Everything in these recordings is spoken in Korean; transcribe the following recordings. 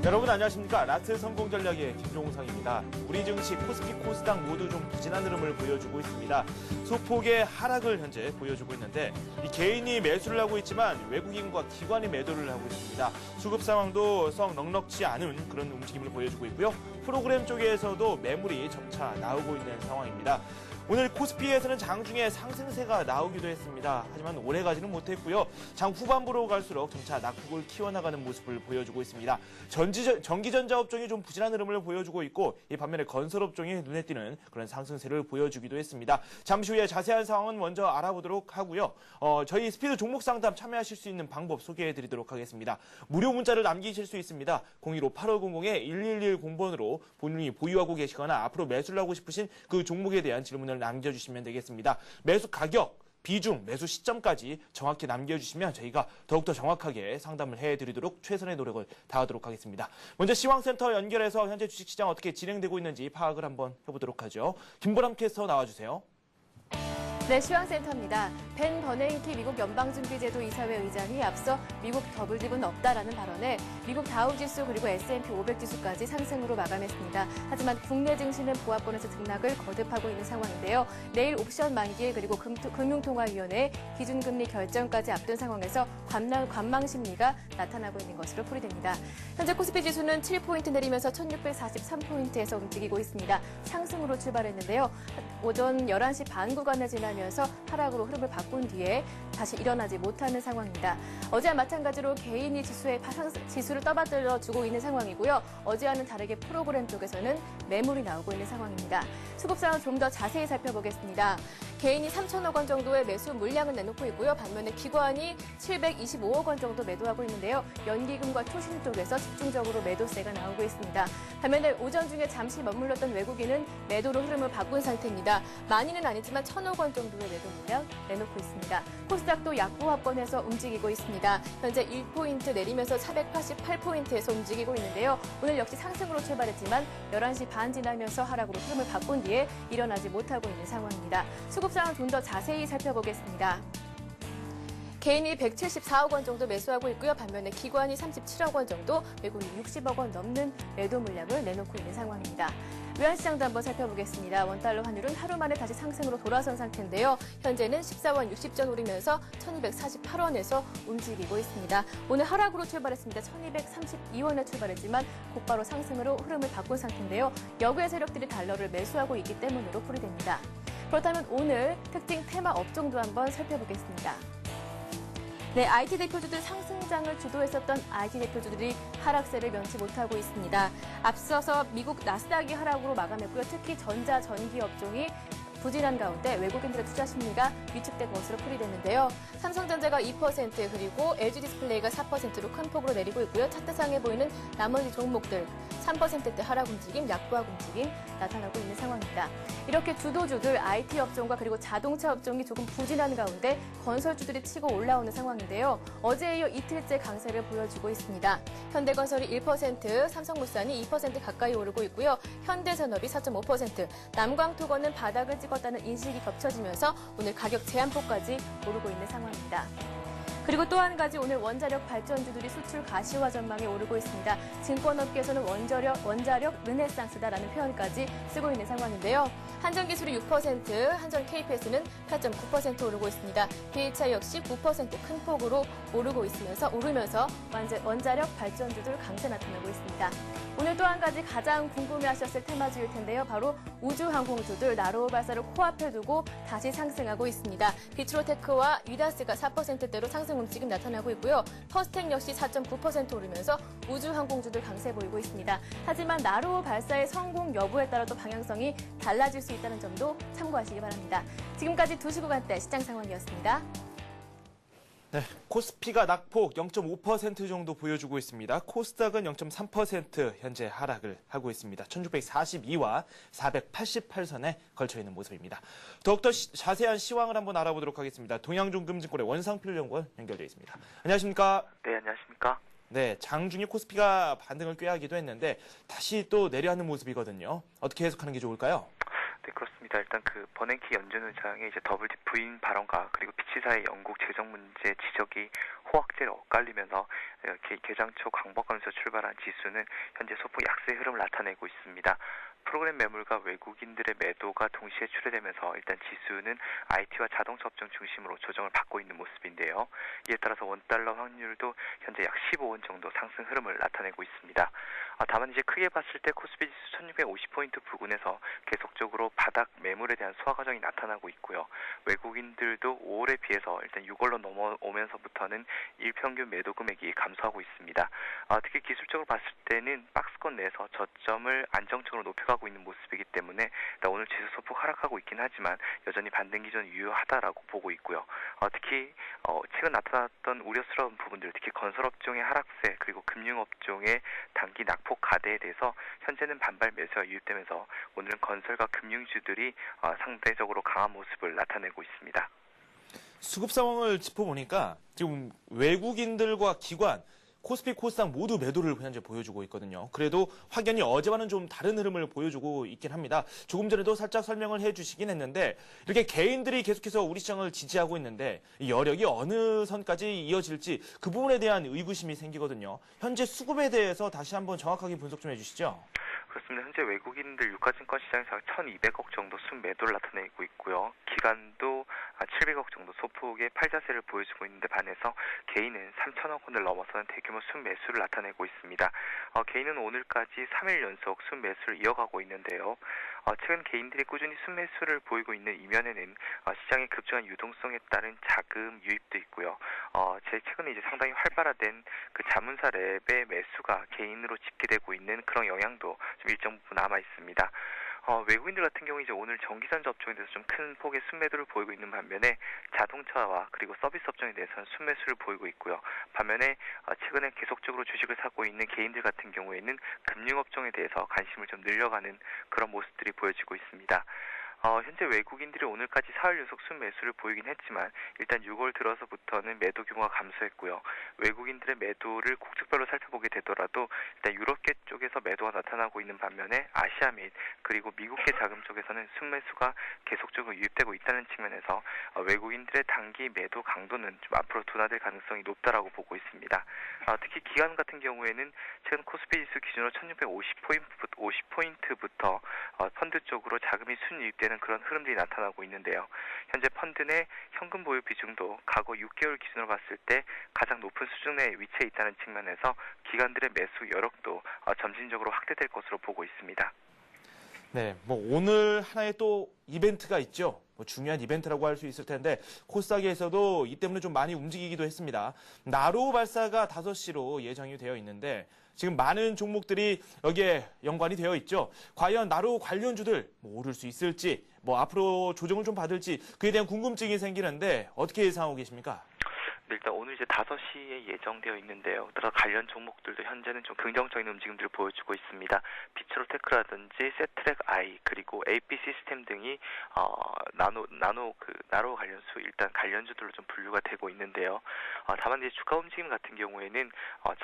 여러분 안녕하십니까. 라트 성공 전략의 김종상입니다. 우리 증시 코스피 코스닥 모두 좀 부진한 흐름을 보여주고 있습니다. 소폭의 하락을 현재 보여주고 있는데 이 개인이 매수를 하고 있지만 외국인과 기관이 매도를 하고 있습니다. 수급 상황도 썩 넉넉지 않은 그런 움직임을 보여주고 있고요. 프로그램 쪽에서도 매물이 점차 나오고 있는 상황입니다. 오늘 코스피에서는 장중에 상승세가 나오기도 했습니다. 하지만 오래가지는 못했고요. 장 후반부로 갈수록 점차 낙폭을 키워나가는 모습을 보여주고 있습니다. 전기전자 업종이 좀 부진한 흐름을 보여주고 있고 이 반면에 건설 업종이 눈에 띄는 그런 상승세를 보여주기도 했습니다. 잠시 후에 자세한 상황은 먼저 알아보도록 하고요. 저희 스피드 종목 상담 참여하실 수 있는 방법 소개해드리도록 하겠습니다. 무료 문자를 남기실 수 있습니다. 015-8500-1110번으로 본인이 보유하고 계시거나 앞으로 매수를 하고 싶으신 그 종목에 대한 질문을 남겨주시면 되겠습니다. 매수 가격, 비중, 매수 시점까지 정확히 남겨주시면 저희가 더욱더 정확하게 상담을 해드리도록 최선의 노력을 다하도록 하겠습니다. 먼저 시황센터 연결해서 현재 주식시장 어떻게 진행되고 있는지 파악을 한번 해보도록 하죠. 김보람 캐스터 나와주세요. 네, 시황센터입니다. 벤 버냉키 미국 연방준비제도 이사회 의장이 앞서 미국 더블딥은 없다라는 발언에 미국 다우지수 그리고 S&P 500지수까지 상승으로 마감했습니다. 하지만 국내 증시는 보합권에서 등락을 거듭하고 있는 상황인데요. 내일 옵션 만기 그리고 금융통화위원회 기준금리 결정까지 앞둔 상황에서 관망 심리가 나타나고 있는 것으로 풀이됩니다. 현재 코스피 지수는 7포인트 내리면서 1643포인트에서 움직이고 있습니다. 상승으로 출발했는데요. 오전 11시 반 구간을 지나면서 하락으로 흐름을 바꾼 뒤에 다시 일어나지 못하는 상황입니다. 어제와 마찬가지로 개인이 지수를 떠받들어 주고 있는 상황이고요. 어제와는 다르게 프로그램 쪽에서는 매물이 나오고 있는 상황입니다. 수급 상황 좀 더 자세히 살펴보겠습니다. 개인이 3천억 원 정도의 매수 물량을 내놓고 있고요. 반면에 기관이 725억 원 정도 매도하고 있는데요. 연기금과 초신 쪽에서 집중적으로 매도세가 나오고 있습니다. 반면에 오전 중에 잠시 머물렀던 외국인은 매도로 흐름을 바꾼 상태입니다. 많이는 아니지만 1,000억 원 정도의 매도 물량 내놓고 있습니다. 코스닥도 약보합권에서 움직이고 있습니다. 현재 1포인트 내리면서 488포인트에서 움직이고 있는데요. 오늘 역시 상승으로 출발했지만 11시 반 지나면서 하락으로 흐름을 바꾼 뒤에 일어나지 못하고 있는 상황입니다. 수급 상황 좀 더 자세히 살펴보겠습니다. 개인이 174억 원 정도 매수하고 있고요. 반면에 기관이 37억 원 정도, 외국인이 60억 원 넘는 매도 물량을 내놓고 있는 상황입니다. 외환시장도 한번 살펴보겠습니다. 원달러 환율은 하루 만에 다시 상승으로 돌아선 상태인데요. 현재는 14원 60전 오르면서 1248원에서 움직이고 있습니다. 오늘 하락으로 출발했습니다. 1232원에 출발했지만 곧바로 상승으로 흐름을 바꾼 상태인데요. 역외 세력들이 달러를 매수하고 있기 때문으로 풀이됩니다. 그렇다면 오늘 특징 테마 업종도 한번 살펴보겠습니다. 네, IT 대표주들 상승장을 주도했었던 IT 대표주들이 하락세를 면치 못하고 있습니다. 앞서서 미국 나스닥이 하락으로 마감했고요. 특히 전자, 전기 업종이 부진한 가운데 외국인들의 투자 심리가 위축된 것으로 풀이됐는데요. 삼성전자가 2% 그리고 LG디스플레이가 4%로 큰 폭으로 내리고 있고요. 차트상에 보이는 나머지 종목들 3%대 하락 움직임, 약보합 움직임 나타나고 있는 상황입니다. 이렇게 주도주들 IT 업종과 그리고 자동차 업종이 조금 부진한 가운데 건설주들이 치고 올라오는 상황인데요. 어제에 이어 이틀째 강세를 보여주고 있습니다. 현대건설이 1%, 삼성물산이 2% 가까이 오르고 있고요. 현대산업이 4.5%, 남광토건은 바닥을 찍었다는 인식이 겹쳐지면서 오늘 가격 제한폭까지 오르고 있는 상황입니다. 그리고 또 한 가지 오늘 원자력 발전주들이 수출 가시화 전망에 오르고 있습니다. 증권업계에서는 원자력 르네상스다라는 표현까지 쓰고 있는 상황인데요. 한전기술이 6%, 한전 KPS는 8.9% 오르고 있습니다. BHI 역시 9% 큰 폭으로 오르면서 원자력 발전주들 강세 나타나고 있습니다. 오늘 또 한 가지 가장 궁금해하셨을 테마주일 텐데요. 바로 우주항공주들 나로호 발사를 코앞에 두고 다시 상승하고 있습니다. 비트로테크와 위다스가 4%대로 상승 움직임 나타나고 있고요. 퍼스텍 역시 4.9% 오르면서 우주항공주들 강세 보이고 있습니다. 하지만 나로호 발사의 성공 여부에 따라 또 방향성이 달라질 수 있다는 점도 참고하시기 바랍니다. 지금까지 2시 구간대 시장 상황이었습니다. 네, 코스피가 낙폭 0.5% 정도 보여주고 있습니다. 코스닥은 0.3% 현재 하락을 하고 있습니다. 1642와 488선에 걸쳐있는 모습입니다. 더욱더 자세한 시황을 한번 알아보도록 하겠습니다. 동양종금증권의 원상필연구원 연결되어 있습니다. 안녕하십니까? 네, 안녕하십니까? 네, 장중에 코스피가 반등을 꾀하기도 했는데 다시 또 내려앉는 모습이거든요. 어떻게 해석하는 게 좋을까요? 네, 그렇습니다. 일단 버냉키 연준 의장의 이제 더블딥 부인 발언과 그리고 피치사의 영국 재정 문제 지적이 호황제를 엇갈리면서 개장 초 강보감에서 출발한 지수는 현재 소폭 약세의 흐름을 나타내고 있습니다. 프로그램 매물과 외국인들의 매도가 동시에 출회되면서 일단 지수는 IT와 자동차 업종 중심으로 조정을 받고 있는 모습인데요. 이에 따라서 원달러 환율도 현재 약 15원 정도 상승 흐름을 나타내고 있습니다. 다만 이제 크게 봤을 때 코스피 지수 1650포인트 부근에서 계속적으로 바닥 매물에 대한 소화 과정이 나타나고 있고요. 외국인들도 5월에 비해서 일단 6월로 넘어오면서부터는 일평균 매도 금액이 감소하고 있습니다. 특히 기술적으로 봤을 때는 박스권 내에서 저점을 안정적으로 높여가고 있는 모습이기 때문에 오늘 지수 소폭 하락하고 있긴 하지만 여전히 반등 기전 유효하다라고 보고 있고요. 특히 최근 나타났던 우려스러운 부분들, 특히 건설업종의 하락세 그리고 금융업종의 단기 낙폭 가대에 대해서 현재는 반발 매수가 유입되면서 오늘은 건설과 금융주들이 상대적으로 강한 모습을 나타내고 있습니다. 수급 상황을 짚어보니까 지금 외국인들과 기관, 코스피, 코스닥 모두 매도를 현재 보여주고 있거든요. 그래도 확연히 어제와는 좀 다른 흐름을 보여주고 있긴 합니다. 조금 전에도 살짝 설명을 해주시긴 했는데 이렇게 개인들이 계속해서 우리 시장을 지지하고 있는데 이 여력이 어느 선까지 이어질지 그 부분에 대한 의구심이 생기거든요. 현재 수급에 대해서 다시 한번 정확하게 분석 좀 해주시죠. 그렇습니다. 현재 외국인들 유가증권 시장에서 1,200억 정도 순매도를 나타내고 있고요. 기관도 700억 정도 소폭의 팔자세를 보여주고 있는데 반해서 개인은 3천억 원을 넘어서는 대규모 순매수를 나타내고 있습니다. 개인은 오늘까지 3일 연속 순매수를 이어가고 있는데요. 최근 개인들이 꾸준히 순매수를 보이고 있는 이면에는 시장의 급증한 유동성에 따른 자금 유입도 있고요. 최근에 이제 상당히 활발화된 그 자문사 랩의 매수가 개인으로 집계되고 있는 그런 영향도 좀 일정 부분 남아 있습니다. 외국인들 같은 경우 이제 오늘 전기산 업종에 대해서 좀 큰 폭의 순매도를 보이고 있는 반면에 자동차와 그리고 서비스 업종에 대해서는 순매수를 보이고 있고요. 반면에 최근에 계속적으로 주식을 사고 있는 개인들 같은 경우에는 금융업종에 대해서 관심을 좀 늘려가는 그런 모습들이 보여지고 있습니다. 현재 외국인들이 오늘까지 4일 연속 순매수를 보이긴 했지만 일단 6월 들어서부터는 매도 규모가 감소했고요. 외국인들의 매도를 국적별로 살펴보게 되더라도 일단 유럽계 쪽에서 매도가 나타나고 있는 반면에 아시아 및 그리고 미국계 자금 쪽에서는 순매수가 계속적으로 유입되고 있다는 측면에서 외국인들의 단기 매도 강도는 좀 앞으로 둔화될 가능성이 높다라고 보고 있습니다. 특히 기관 같은 경우에는 최근 코스피 지수 기준으로 1650포인트부터 펀드 쪽으로 자금이 순유입되는 그런 흐름들이 나타나고 있는데요. 현재 펀드 내 현금 보유 비중도 과거 6개월 기준으로 봤을 때 가장 높은 수준 내에 위치해 있다는 측면에서 기관들의 매수 여력도 점진적으로 확대될 것으로 보고 있습니다. 네, 오늘 하나의 또 이벤트가 있죠. 중요한 이벤트라고 할 수 있을 텐데 코스닥에서도 이 때문에 좀 많이 움직이기도 했습니다. 나로우 발사가 5시로 예정이 되어 있는데 지금 많은 종목들이 여기에 연관이 되어 있죠. 과연 나로우 관련주들 오를 수 있을지, 앞으로 조정을 좀 받을지 그에 대한 궁금증이 생기는데 어떻게 예상하고 계십니까? 일단 오늘 이제 5시에 예정되어 있는데요. 따라 관련 종목들도 현재는 좀 긍정적인 움직임들을 보여주고 있습니다. 비츠로테크라든지 세트렉 I 그리고 AP 시스템 등이 나로우 관련수 일단 관련주들로 좀 분류가 되고 있는데요. 다만 이제 주가 움직임 같은 경우에는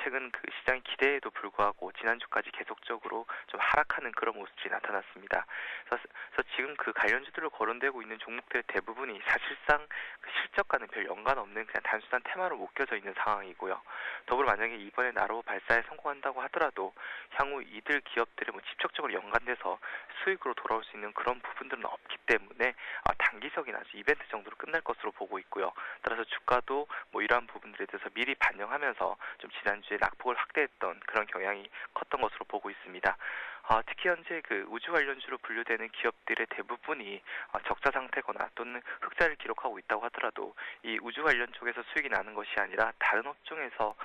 최근 그 시장의 기대에도 불구하고 지난주까지 계속적으로 좀 하락하는 그런 모습이 나타났습니다. 그래서 지금 그 관련주들로 거론되고 있는 종목들의 대부분이 사실상 그 실적과는 별 연관 없는 그냥 단순한 테마로 묶여져 있는 상황이고요. 더불어 만약에 이번에 나로우 발사에 성공한다고 하더라도 향후 이들 기업들이 직접적으로 연관돼서 수익으로 돌아올 수 있는 그런 부분들은 없기 때문에 단기적인 아주 이벤트 정도로 끝날 것으로 보고 있고요. 따라서 주가도 이러한 부분들에 대해서 미리 반영하면서 좀 지난주에 낙폭을 확대했던 그런 경향이 컸던 것으로 보고 있습니다. 특히 현재 그 우주 관련주로 분류되는 기업들의 대부분이 적자 상태거나 또는 흑자를 기록하고 있다고 하더라도 이 우주 관련 쪽에서 수익이 나는 것이 아니라 다른 업종에서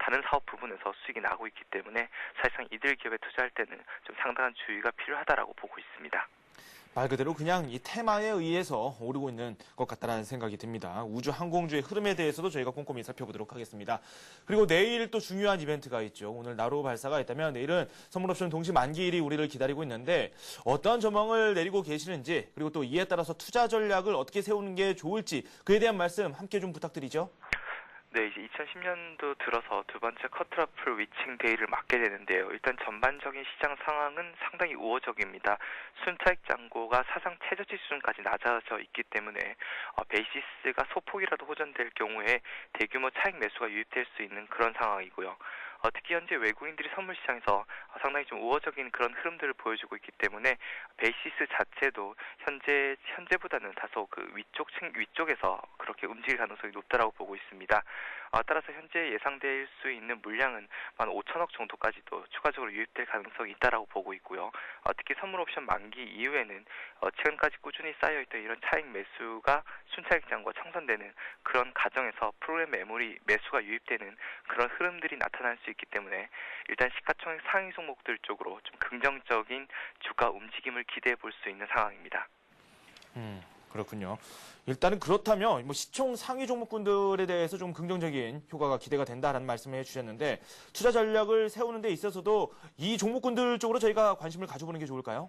다른 사업 부분에서 수익이 나고 있기 때문에 사실상 이들 기업에 투자할 때는 좀 상당한 주의가 필요하다라고 보고 있습니다. 말 그대로 그냥 이 테마에 의해서 오르고 있는 것 같다는 생각이 듭니다. 우주 항공주의 흐름에 대해서도 저희가 꼼꼼히 살펴보도록 하겠습니다. 그리고 내일 또 중요한 이벤트가 있죠. 오늘 나로우 발사가 있다면 내일은 선물옵션 동시 만기일이 우리를 기다리고 있는데 어떤 전망을 내리고 계시는지 그리고 또 이에 따라서 투자 전략을 어떻게 세우는 게 좋을지 그에 대한 말씀 함께 좀 부탁드리죠. 네, 이제 2010년도 들어서 두 번째 커트러플 위칭 데이를 맞게 되는데요. 일단 전반적인 시장 상황은 상당히 우호적입니다. 순차익 잔고가 사상 최저치 수준까지 낮아져 있기 때문에 베이시스가 소폭이라도 호전될 경우에 대규모 차익 매수가 유입될 수 있는 그런 상황이고요. 특히 현재 외국인들이 선물 시장에서 상당히 좀 우호적인 그런 흐름들을 보여주고 있기 때문에 베이시스 자체도 현재보다는 다소 그 위쪽에서 그렇게 움직일 가능성이 높다라고 보고 있습니다. 따라서 현재 예상될 수 있는 물량은 5천억 정도까지도 추가적으로 유입될 가능성이 있다라고 보고 있고요. 특히 선물 옵션 만기 이후에는 최근까지 꾸준히 쌓여있던 이런 차익 매수가 순차익 잔고가 청산되는 그런 과정에서 프로그램 매물이 매수가 유입되는 그런 흐름들이 나타날 수 있기 때문에 일단 시가총액 상위 종목들 쪽으로 좀 긍정적인 주가 움직임을 기대해 볼 수 있는 상황입니다. 그렇군요. 일단은 그렇다면 시총 상위 종목군들에 대해서 좀 긍정적인 효과가 기대가 된다라는 말씀을 해주셨는데 투자 전략을 세우는 데 있어서도 이 종목군들 쪽으로 저희가 관심을 가져보는 게 좋을까요?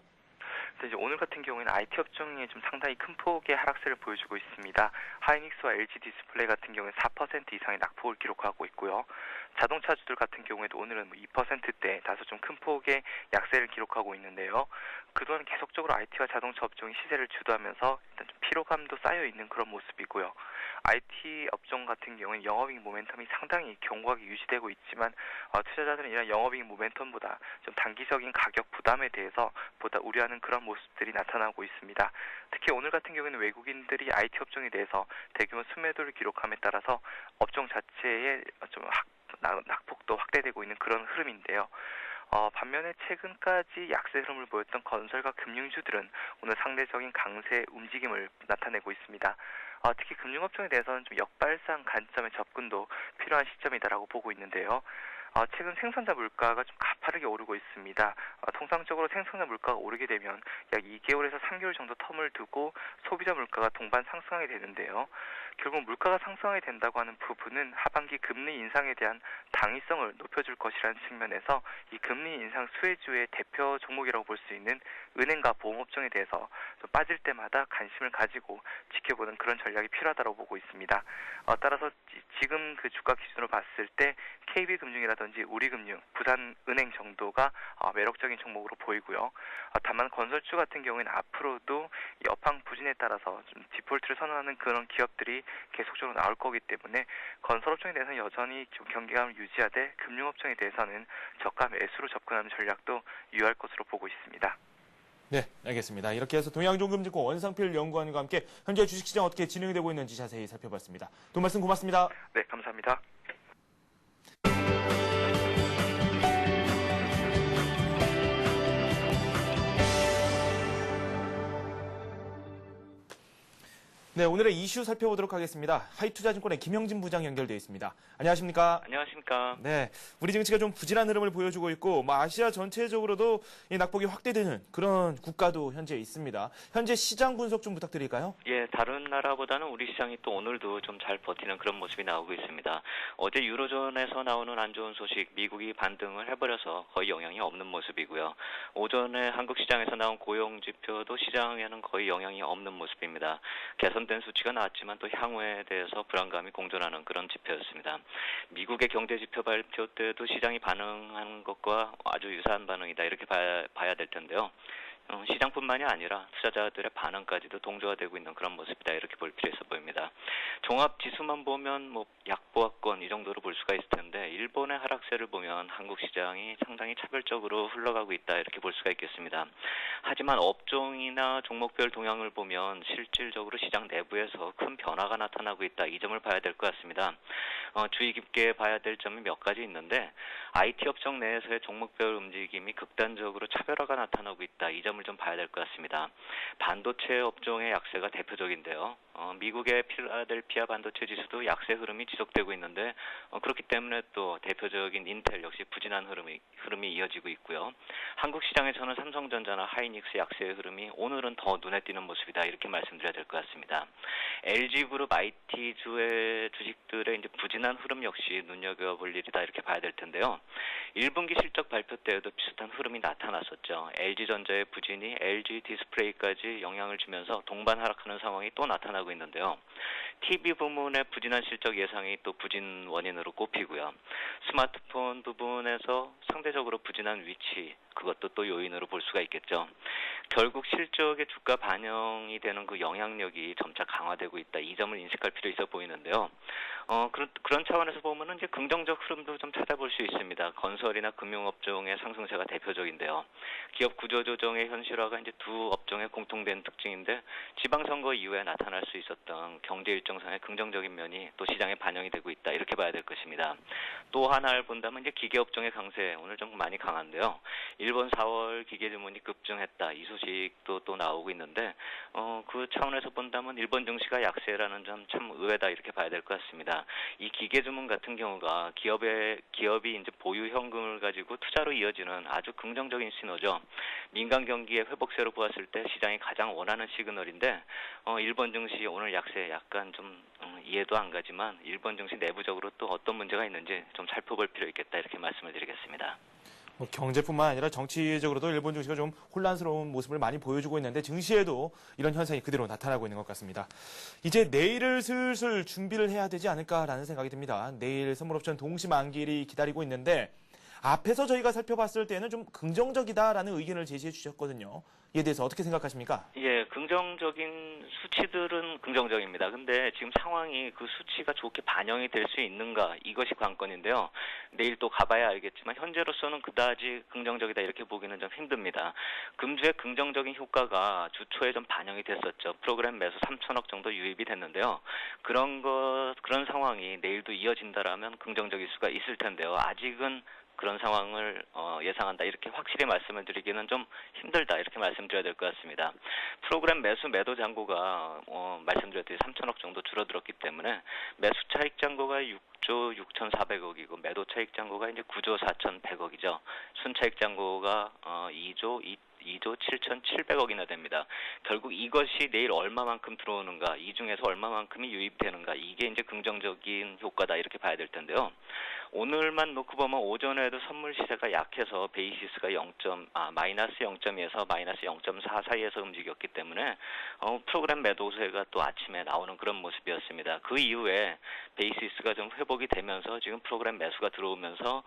이제 오늘 같은 경우에는 IT 업종이 좀 상당히 큰 폭의 하락세를 보여주고 있습니다. 하이닉스와 LG 디스플레이 같은 경우는 4% 이상의 낙폭을 기록하고 있고요. 자동차주들 같은 경우에도 오늘은 2%대 다소 좀 큰 폭의 약세를 기록하고 있는데요. 그동안 계속적으로 IT와 자동차 업종이 시세를 주도하면서 일단 좀 피로감도 쌓여 있는 그런 모습이고요. IT 업종 같은 경우는 영업이익 모멘텀이 상당히 견고하게 유지되고 있지만 투자자들은 이런 영업이익 모멘텀보다 좀 단기적인 가격 부담에 대해서 보다 우려하는 그런 모습들이 나타나고 있습니다. 특히 오늘 같은 경우에는 외국인들이 IT 업종에 대해서 대규모 순매도를 기록함에 따라서 업종 자체의 좀 낙폭도 확대되고 있는 그런 흐름인데요. 반면에 최근까지 약세 흐름을 보였던 건설과 금융주들은 오늘 상대적인 강세 움직임을 나타내고 있습니다. 특히 금융업종에 대해서는 좀 역발상 관점의 접근도 필요한 시점이다라고 보고 있는데요. 최근 생산자 물가가 좀 가파르게 오르고 있습니다. 통상적으로 생산자 물가가 오르게 되면 약 2개월에서 3개월 정도 텀을 두고 소비자 물가가 동반 상승하게 되는데요. 결국 물가가 상승하게 된다고 하는 부분은 하반기 금리 인상에 대한 당위성을 높여줄 것이라는 측면에서 이 금리 인상 수혜주의 대표 종목이라고 볼 수 있는 은행과 보험업종에 대해서 좀 빠질 때마다 관심을 가지고 지켜보는 그런 전략이 필요하다고 보고 있습니다. 따라서 지금 그 주가 기준으로 봤을 때 KB금융이라든지 우리금융, 부산은행 정도가 매력적인 종목으로 보이고요. 다만 건설주 같은 경우에는 앞으로도 이 업황 부진에 따라서 좀 디폴트를 선언하는 그런 기업들이 계속적으로 나올 거기 때문에 건설업종에 대해서는 여전히 좀 경계감을 유지하되 금융업종에 대해서는 저가 매수로 접근하는 전략도 유효할 것으로 보고 있습니다. 네, 알겠습니다. 이렇게 해서 동양종금증권 원상필 연구원과 함께 현재 주식시장 어떻게 진행되고 있는지 자세히 살펴봤습니다. 돈 말씀 고맙습니다. 네, 감사합니다. 네, 오늘의 이슈 살펴보도록 하겠습니다. 하이투자증권의 김영진 부장 연결되어 있습니다. 안녕하십니까? 안녕하십니까? 네, 우리 증시가 좀 부진한 흐름을 보여주고 있고, 아시아 전체적으로도 이 낙폭이 확대되는 그런 국가도 현재 있습니다. 현재 시장 분석 좀 부탁드릴까요? 예, 다른 나라보다는 우리 시장이 또 오늘도 좀 잘 버티는 그런 모습이 나오고 있습니다. 어제 유로존에서 나오는 안 좋은 소식, 미국이 반등을 해버려서 거의 영향이 없는 모습이고요. 오전에 한국 시장에서 나온 고용 지표도 시장에는 거의 영향이 없는 모습입니다. 개선된 수치가 나왔지만 또 향후에 대해서 불안감이 공존하는 그런 지표였습니다. 미국의 경제 지표 발표 때도 시장이 반응한 것과 아주 유사한 반응이다 이렇게 봐야 될 텐데요. 시장뿐만이 아니라 투자자들의 반응까지도 동조화되고 있는 그런 모습이다 이렇게 볼 필요 있어 보입니다. 종합 지수만 보면 약보합권 이 정도로 볼 수가 있을 텐데 일본의 하락세를 보면 한국 시장이 상당히 차별적으로 흘러가고 있다 이렇게 볼 수가 있겠습니다. 하지만 업종이나 종목별 동향을 보면 실질적으로 시장 내부에서 큰 변화가 나타나고 있다 이 점을 봐야 될 것 같습니다. 주의 깊게 봐야 될 점이 몇 가지 있는데 IT 업종 내에서의 종목별 움직임이 극단적으로 차별화가 나타나고 있다 이 점을 좀 봐야 될 것 같습니다. 반도체 업종의 약세가 대표적인데요. 미국의 필라델피아 반도체 지수도 약세 흐름이 지속되고 있는데 그렇기 때문에 또 대표적인 인텔 역시 부진한 흐름이 이어지고 있고요. 한국 시장에서는 삼성전자나 하이닉스 약세의 흐름이 오늘은 더 눈에 띄는 모습이다 이렇게 말씀드려야 될 것 같습니다. LG그룹 IT주의 주식들의 이제 부진한 흐름 역시 눈여겨볼 일이다 이렇게 봐야 될 텐데요. 1분기 실적 발표 때에도 비슷한 흐름이 나타났었죠. LG전자의 부진 LG니 LG 디스플레이까지 영향을 주면서 동반 하락하는 상황이 또 나타나고 있는데요. TV 부문의 부진한 실적 예상이 또 부진 원인으로 꼽히고요. 스마트폰 부분에서 상대적으로 부진한 위치, 그것도 또 요인으로 볼 수가 있겠죠. 결국 실적의 주가 반영이 되는 그 영향력이 점차 강화되고 있다. 이 점을 인식할 필요 있어 보이는데요. 그런 차원에서 보면은 이제 긍정적 흐름도 좀 찾아볼 수 있습니다. 건설이나 금융업종의 상승세가 대표적인데요. 기업 구조조정의 현실화가 이제 두 업종의 공통된 특징인데 지방선거 이후에 나타날 수 있었던 경제 일정상의 긍정적인 면이 또 시장에 반영이 되고 있다. 이렇게 봐야 될 것입니다. 또 하나를 본다면 이제 기계업종의 강세 오늘 좀 많이 강한데요. 일본 4월 기계 주문이 급증했다. 이 소식도 또 나오고 있는데 그 차원에서 본다면 일본 증시가 약세라는 점 참 의외다 이렇게 봐야 될 것 같습니다. 이 기계 주문 같은 경우가 기업이 이제 보유 현금을 가지고 투자로 이어지는 아주 긍정적인 신호죠. 민간 경기의 회복세로 보았을 때 시장이 가장 원하는 시그널인데 일본 증시 오늘 약세 약간 좀 이해도 안 가지만 일본 증시 내부적으로 또 어떤 문제가 있는지 좀 살펴볼 필요 있겠다 이렇게 말씀을 드리겠습니다. 경제뿐만 아니라 정치적으로도 일본 증시가 좀 혼란스러운 모습을 많이 보여주고 있는데 증시에도 이런 현상이 그대로 나타나고 있는 것 같습니다. 이제 내일을 슬슬 준비를 해야 되지 않을까라는 생각이 듭니다. 내일 선물옵션 동시 만기일이 기다리고 있는데 앞에서 저희가 살펴봤을 때는 좀 긍정적이다라는 의견을 제시해 주셨거든요. 이에 대해서 어떻게 생각하십니까? 예, 긍정적인 수치들은 긍정적입니다. 근데 지금 상황이 그 수치가 좋게 반영이 될 수 있는가 이것이 관건인데요. 내일 또 가봐야 알겠지만 현재로서는 그다지 긍정적이다 이렇게 보기는 좀 힘듭니다. 금주의 긍정적인 효과가 주초에 좀 반영이 됐었죠. 프로그램 매수 3천억 정도 유입이 됐는데요. 그런 상황이 내일도 이어진다라면 긍정적일 수가 있을 텐데요. 아직은 그런 상황을 예상한다 이렇게 확실히 말씀을 드리기는 좀 힘들다 이렇게 말씀드려야 될 것 같습니다. 프로그램 매도 잔고가 말씀드렸듯이 3천억 정도 줄어들었기 때문에 매수 차익 잔고가 6조 6,400억이고 매도 차익 잔고가 이제 9조 4,100억이죠. 순차익 잔고가 2조 7,700억이나 됩니다. 결국 이것이 내일 얼마만큼 들어오는가, 이 중에서 얼마만큼이 유입되는가, 이게 이제 긍정적인 효과다 이렇게 봐야 될 텐데요. 오늘만 놓고 보면 오전에도 선물 시세가 약해서 베이시스가 마이너스 0.2에서 마이너스 0.4 사이에서 움직였기 때문에 프로그램 매도세가 또 아침에 나오는 그런 모습이었습니다. 그 이후에 베이시스가 좀 회복이 되면서 지금 프로그램 매수가 들어오면서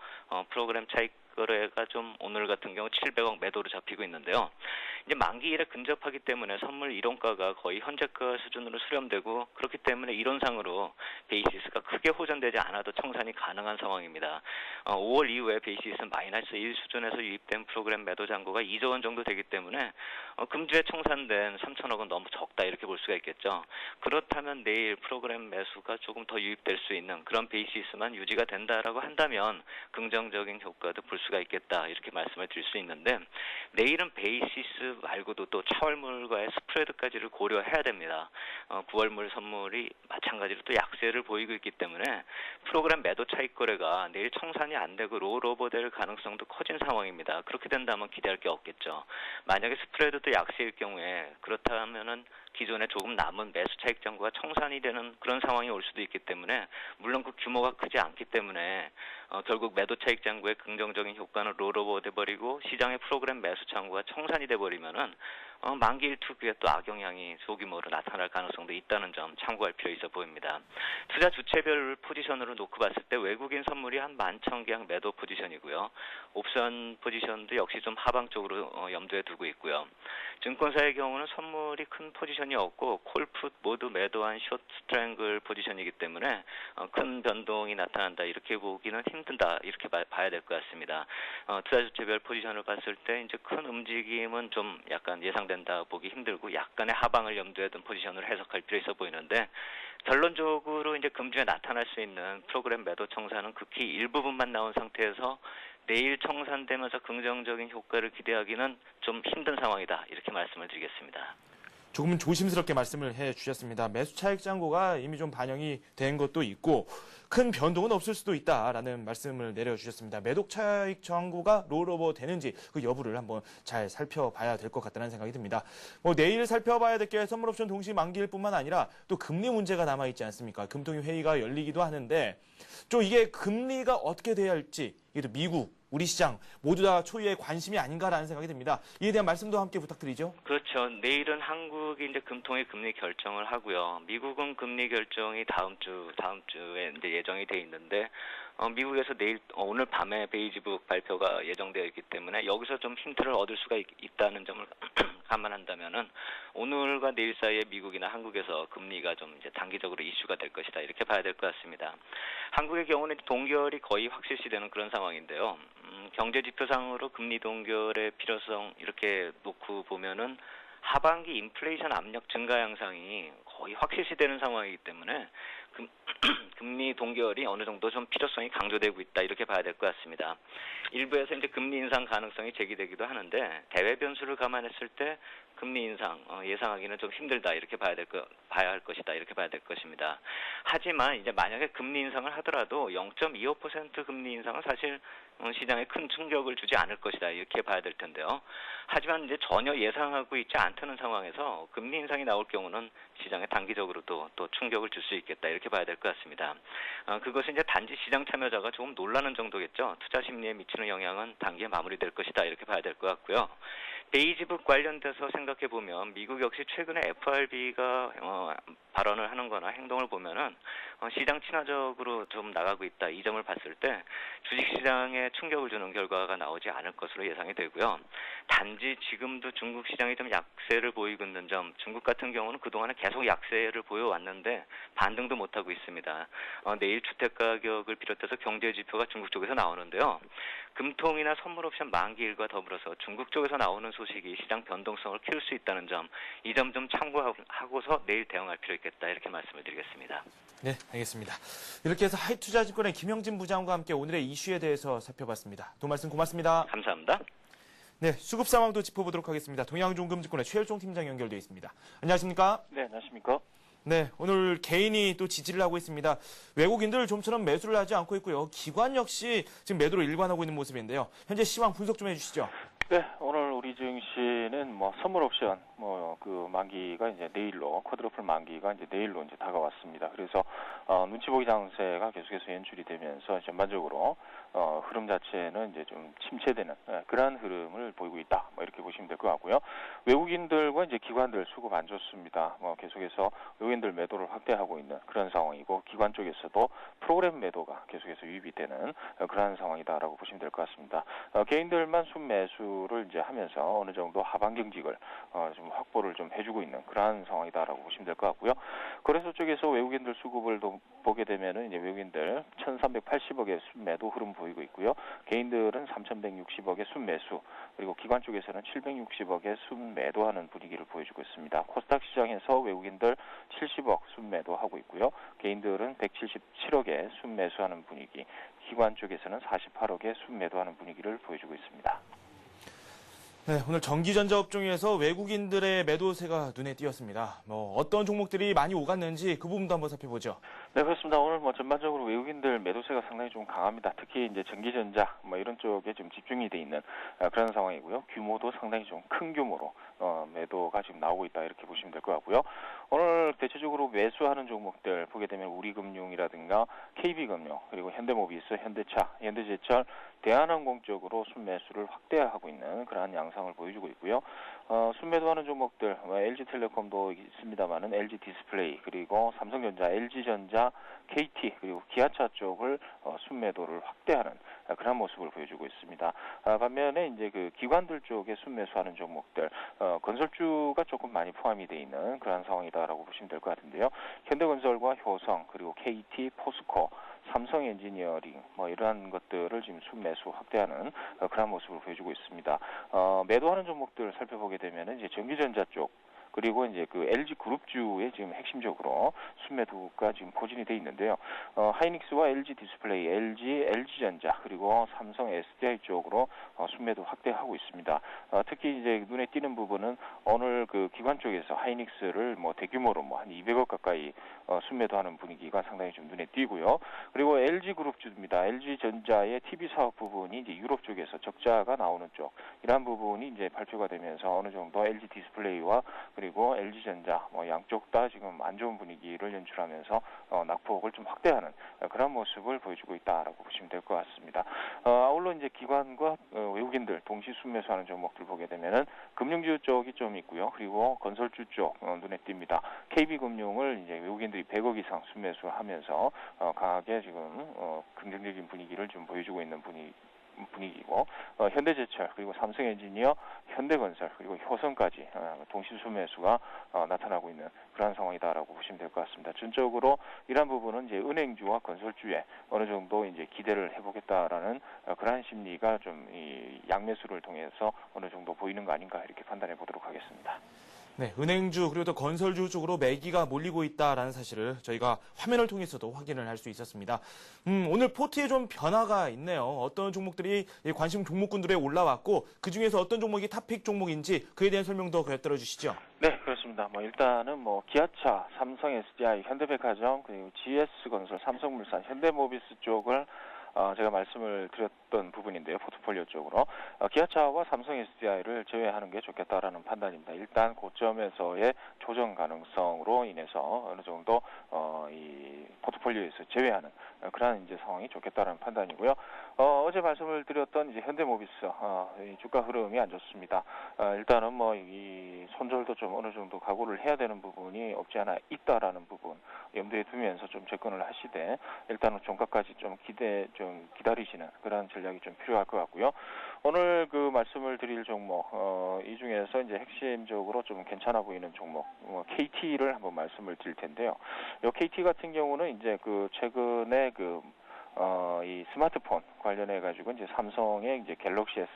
프로그램 차익 거래가 좀 오늘 같은 경우 700억 매도로 잡히고 있는데요. 이제 만기일에 근접하기 때문에 선물 이론가가 거의 현재가 수준으로 수렴되고 그렇기 때문에 이론상으로 베이시스가 크게 호전되지 않아도 청산이 가능한 상황입니다. 5월 이후에 베이시스는 마이너스 1 수준에서 유입된 프로그램 매도 잔고가 2조 원 정도 되기 때문에 금주에 청산된 3천억은 너무 적다 이렇게 볼 수가 있겠죠. 그렇다면 내일 프로그램 매수가 조금 더 유입될 수 있는 그런 베이시스만 유지가 된다라고 한다면 긍정적인 효과도 볼 수가 있겠다 이렇게 말씀을 드릴 수 있는데 내일은 베이시스 말고도 또 차월물과의 스프레드까지를 고려해야 됩니다. 9월물 선물이 마찬가지로 또 약세를 보이고 있기 때문에 프로그램 매도 차익 거래가 내일 청산이 안 되고 롤오버 될 가능성도 커진 상황입니다. 그렇게 된다면 기대할 게 없겠죠. 만약에 스프레드도 약세일 경우에 그렇다면은 기존에 조금 남은 매수 차익 잔고가 청산이 되는 그런 상황이 올 수도 있기 때문에 물론 그 규모가 크지 않기 때문에 결국 매도 차익 잔고의 긍정적인 효과는 롤오버 돼버리고 시장의 프로그램 매수 잔고가 청산이 돼버리면은 만기일 투기에 또 악영향이 소규모로 나타날 가능성도 있다는 점 참고할 필요 있어 보입니다. 투자 주체별 포지션으로 놓고 봤을 때 외국인 선물이 한 11,000개양 매도 포지션이고요. 옵션 포지션도 역시 좀 하방 쪽으로 염두에 두고 있고요. 증권사의 경우는 선물이 큰 포지션이 없고 콜풋 모두 매도한 숏 스트랭글 포지션이기 때문에 큰 변동이 나타난다 이렇게 보기는 힘든다 이렇게 봐야 될 것 같습니다. 투자 주체별 포지션을 봤을 때 이제 큰 움직임은 좀 약간 예상된다 보기 힘들고 약간의 하방을 염두에 둔 포지션을 해석할 필요 있어 보이는데 결론적으로 이제 금주에 나타날 수 있는 프로그램 매도 청산은 극히 일부분만 나온 상태에서 내일 청산되면서 긍정적인 효과를 기대하기는 좀 힘든 상황이다 이렇게 말씀을 드리겠습니다. 조금은 조심스럽게 말씀을 해주셨습니다. 매수 차익 잔고가 이미 좀 반영이 된 것도 있고 큰 변동은 없을 수도 있다라는 말씀을 내려주셨습니다. 매도 차익 잔고가 롤오버 되는지 그 여부를 한번 잘 살펴봐야 될 것 같다는 생각이 듭니다. 내일 살펴봐야 될 게 선물옵션 동시 만기일 뿐만 아니라 또 금리 문제가 남아있지 않습니까? 금통위 회의가 열리기도 하는데 좀 이게 금리가 어떻게 돼야 할지 이게 또 미국 우리 시장 모두 다 초유의 관심이 아닌가라는 생각이 듭니다. 이에 대한 말씀도 함께 부탁드리죠. 그렇죠. 내일은 한국이 이제 금통의 금리 결정을 하고요. 미국은 금리 결정이 다음 주에 이제 예정이 돼 있는데, 미국에서 오늘 밤에 베이지북 발표가 예정되어 있기 때문에 여기서 좀 힌트를 얻을 수가 있다는 점을 감안한다면은 오늘과 내일 사이에 미국이나 한국에서 금리가 좀 이제 단기적으로 이슈가 될 것이다, 이렇게 봐야 될 것 같습니다. 한국의 경우는 동결이 거의 확실시되는 그런 상황인데요. 경제 지표상으로 금리 동결의 필요성 이렇게 놓고 보면은 하반기 인플레이션 압력 증가 양상이 거의 확실시되는 상황이기 때문에 금리 동결이 어느 정도 좀 필요성이 강조되고 있다, 이렇게 봐야 될 것 같습니다. 일부에서 이제 금리 인상 가능성이 제기되기도 하는데, 대외 변수를 감안했을 때 금리 인상 예상하기는 좀 힘들다, 이렇게 봐야 할 것이다, 이렇게 봐야 될 것입니다. 하지만 이제 만약에 금리 인상을 하더라도 0.25% 금리 인상은 사실 시장에 큰 충격을 주지 않을 것이다, 이렇게 봐야 될 텐데요. 하지만 이제 전혀 예상하고 있지 않다는 상황에서 금리 인상이 나올 경우는 시장에 단기적으로도 또 충격을 줄 수 있겠다, 이렇게 봐야 될 것 같습니다. 그것이 이제 단지 시장 참여자가 조금 놀라는 정도겠죠. 투자 심리에 미치는 영향은 단기에 마무리될 것이다, 이렇게 봐야 될 것 같고요. 베이지북 관련돼서 생각해 보면 미국 역시 최근에 FRB가 발언을 하는 거나 행동을 보면은 시장 친화적으로 좀 나가고 있다, 이 점을 봤을 때 주식시장에 충격을 주는 결과가 나오지 않을 것으로 예상이 되고요. 단지 지금도 중국 시장이 좀 약세를 보이고 있는 점, 중국 같은 경우는 그동안에 계속 약세를 보여왔는데 반등도 못하고 있습니다. 내일 주택가격을 비롯해서 경제지표가 중국 쪽에서 나오는데요. 금통이나 선물옵션 만기일과 더불어서 중국 쪽에서 나오는 소식이 시장 변동성을 키울 수 있다는 점, 이 점 좀 참고하고서 내일 대응할 필요 있겠다, 이렇게 말씀을 드리겠습니다. 네, 알겠습니다. 이렇게 해서 하이투자증권의 김영진 부장과 함께 오늘의 이슈에 대해서 살펴봤습니다. 도 말씀 고맙습니다. 감사합니다. 네, 수급 상황도 짚어보도록 하겠습니다. 동양종금증권의 최일종 팀장 연결되어 있습니다. 안녕하십니까? 네, 안녕하십니까? 네, 오늘 개인이 또 지지를 하고 있습니다. 외국인들 좀처럼 매수를 하지 않고 있고요. 기관 역시 지금 매도로 일관하고 있는 모습인데요. 현재 시황 분석 좀 해주시죠. 네, 오늘 우리 증시는 선물 옵션 그 만기가 이제 내일로, 쿼드러플 만기가 이제 내일로 이제 다가왔습니다. 그래서 눈치 보기 장세가 계속해서 연출이 되면서 전반적으로 흐름 자체는 이제 좀 침체되는 그러한 흐름을 보이고 있다, 이렇게 보시면 될 것 같고요. 외국인들과 이제 기관들 수급 안 좋습니다. 계속해서 외국인들 매도를 확대하고 있는 그런 상황이고, 기관 쪽에서도 프로그램 매도가 계속해서 유입이 되는 그러한 상황이다라고 보시면 될 것 같습니다. 개인들만 순매수를 이제 하면서 어느 정도 하방 경직을 좀 확보를 좀 해주고 있는 그러한 상황이다라고 보시면 될 것 같고요. 거래소 쪽에서 외국인들 수급을 보게 되면은 이제 외국인들 1,380억의 순매도 흐름 보이고 있고요. 개인들은 3,160억의 순매수, 그리고 기관 쪽에서는 760억의 순매도하는 분위기를 보여주고 있습니다. 코스닥 시장에서 외국인들 70억 순매도하고 있고요. 개인들은 177억의 순매수하는 분위기, 기관 쪽에서는 48억의 순매도하는 분위기를 보여주고 있습니다. 네, 오늘 전기전자 업종에서 외국인들의 매도세가 눈에 띄었습니다. 어떤 종목들이 많이 오갔는지 그 부분도 한번 살펴보죠. 네, 그렇습니다. 오늘 전반적으로 외국인들 매도세가 상당히 좀 강합니다. 특히 이제 전기전자 이런 쪽에 좀 집중이 돼 있는 그런 상황이고요. 규모도 상당히 좀 큰 규모로 매도가 지금 나오고 있다, 이렇게 보시면 될 것 같고요. 오늘 대체적으로 매수하는 종목들 보게 되면 우리금융이라든가 KB금융, 그리고 현대모비스, 현대차, 현대제철, 대한항공 쪽으로 순매수를 확대하고 있는 그러한 양상을 보여주고 있고요. 순매도하는 종목들 LG텔레콤도 있습니다만은 LG디스플레이, 그리고 삼성전자, LG전자, KT, 그리고 기아차 쪽을 순매도를 확대하는 그런 모습을 보여주고 있습니다. 반면에 이제 그 기관들 쪽에 순매수하는 종목들, 건설주가 조금 많이 포함이 되어 있는 그런 상황이다라고 보시면 될 것 같은데요. 현대건설과 효성, 그리고 KT, 포스코, 삼성 엔지니어링 이러한 것들을 지금 순매수 확대하는 그런 모습을 보여주고 있습니다. 매도하는 종목들 살펴보게 되면은 이제 전기전자 쪽, 그리고 이제 그 LG 그룹주의 지금 핵심적으로 순매도가 지금 포진이 돼 있는데요. 하이닉스와 LG 디스플레이, LG전자, 그리고 삼성 SDI 쪽으로 순매도 확대하고 있습니다. 특히 이제 눈에 띄는 부분은 오늘 그 기관 쪽에서 하이닉스를 대규모로 한 200억 가까이 순매도하는 분위기가 상당히 좀 눈에 띄고요. 그리고 LG 그룹주입니다. LG전자의 TV 사업 부분이 이제 유럽 쪽에서 적자가 나오는 쪽, 이러한 부분이 이제 발표가 되면서 어느 정도 LG 디스플레이와 그리고 LG전자 양쪽 다 지금 안 좋은 분위기를 연출하면서 낙폭을 좀 확대하는 그런 모습을 보여주고 있다라고 보시면 될 것 같습니다. 아울러 이제 기관과 외국인들 동시 순매수하는 종목들 보게 되면은 금융주 쪽이 좀 있고요. 그리고 건설주 쪽 눈에 띕니다. KB금융을 이제 외국인들이 100억 이상 순매수하면서 강하게 지금 긍정적인 분위기를 좀 보여주고 있는 분위기고 현대제철 그리고 삼성엔지니어, 현대건설 그리고 효성까지 동시수 매수가 나타나고 있는 그런 상황이다라고 보시면 될 것 같습니다. 전적으로 이러한 부분은 이제 은행주와 건설주에 어느 정도 이제 기대를 해보겠다라는 그러한 심리가 좀 이 양매수를 통해서 어느 정도 보이는 거 아닌가 이렇게 판단해 보도록 하겠습니다. 네, 은행주 그리고 또 건설주 쪽으로 매기가 몰리고 있다라는 사실을 저희가 화면을 통해서도 확인을 할 수 있었습니다. 오늘 포트에 좀 변화가 있네요. 어떤 종목들이 관심 종목군들에 올라왔고 그중에서 어떤 종목이 탑픽 종목인지 그에 대한 설명도 곁들여 주시죠. 네, 그렇습니다. 일단은 기아차, 삼성 SDI, 현대백화점 그리고 GS건설, 삼성물산, 현대모비스 쪽을 제가 말씀을 드렸던 부분인데요. 포트폴리오 쪽으로. 기아차와 삼성 SDI를 제외하는 게 좋겠다라는 판단입니다. 일단 고점에서의 조정 가능성으로 인해서 어느 정도 이 포트폴리오에서 제외하는 그런 이제 상황이 좋겠다라는 판단이고요. 어제 말씀을 드렸던 이제 현대모비스 이 주가 흐름이 안 좋습니다. 일단은 이 손절도 좀 어느 정도 각오를 해야 되는 부분이 없지 않아 있다라는 부분 염두에 두면서 좀 접근을 하시되 일단은 종가까지 좀 기다리시는 그런 전략이 좀 필요할 것 같고요. 오늘 그 말씀을 드릴 종목 이 중에서 이제 핵심적으로 좀 괜찮아 보이는 종목 KT를 한번 말씀을 드릴 텐데요. 이 KT 같은 경우는 이제 그 최근에 이 스마트폰 관련해 가지고 이제 삼성의 이제 갤럭시 S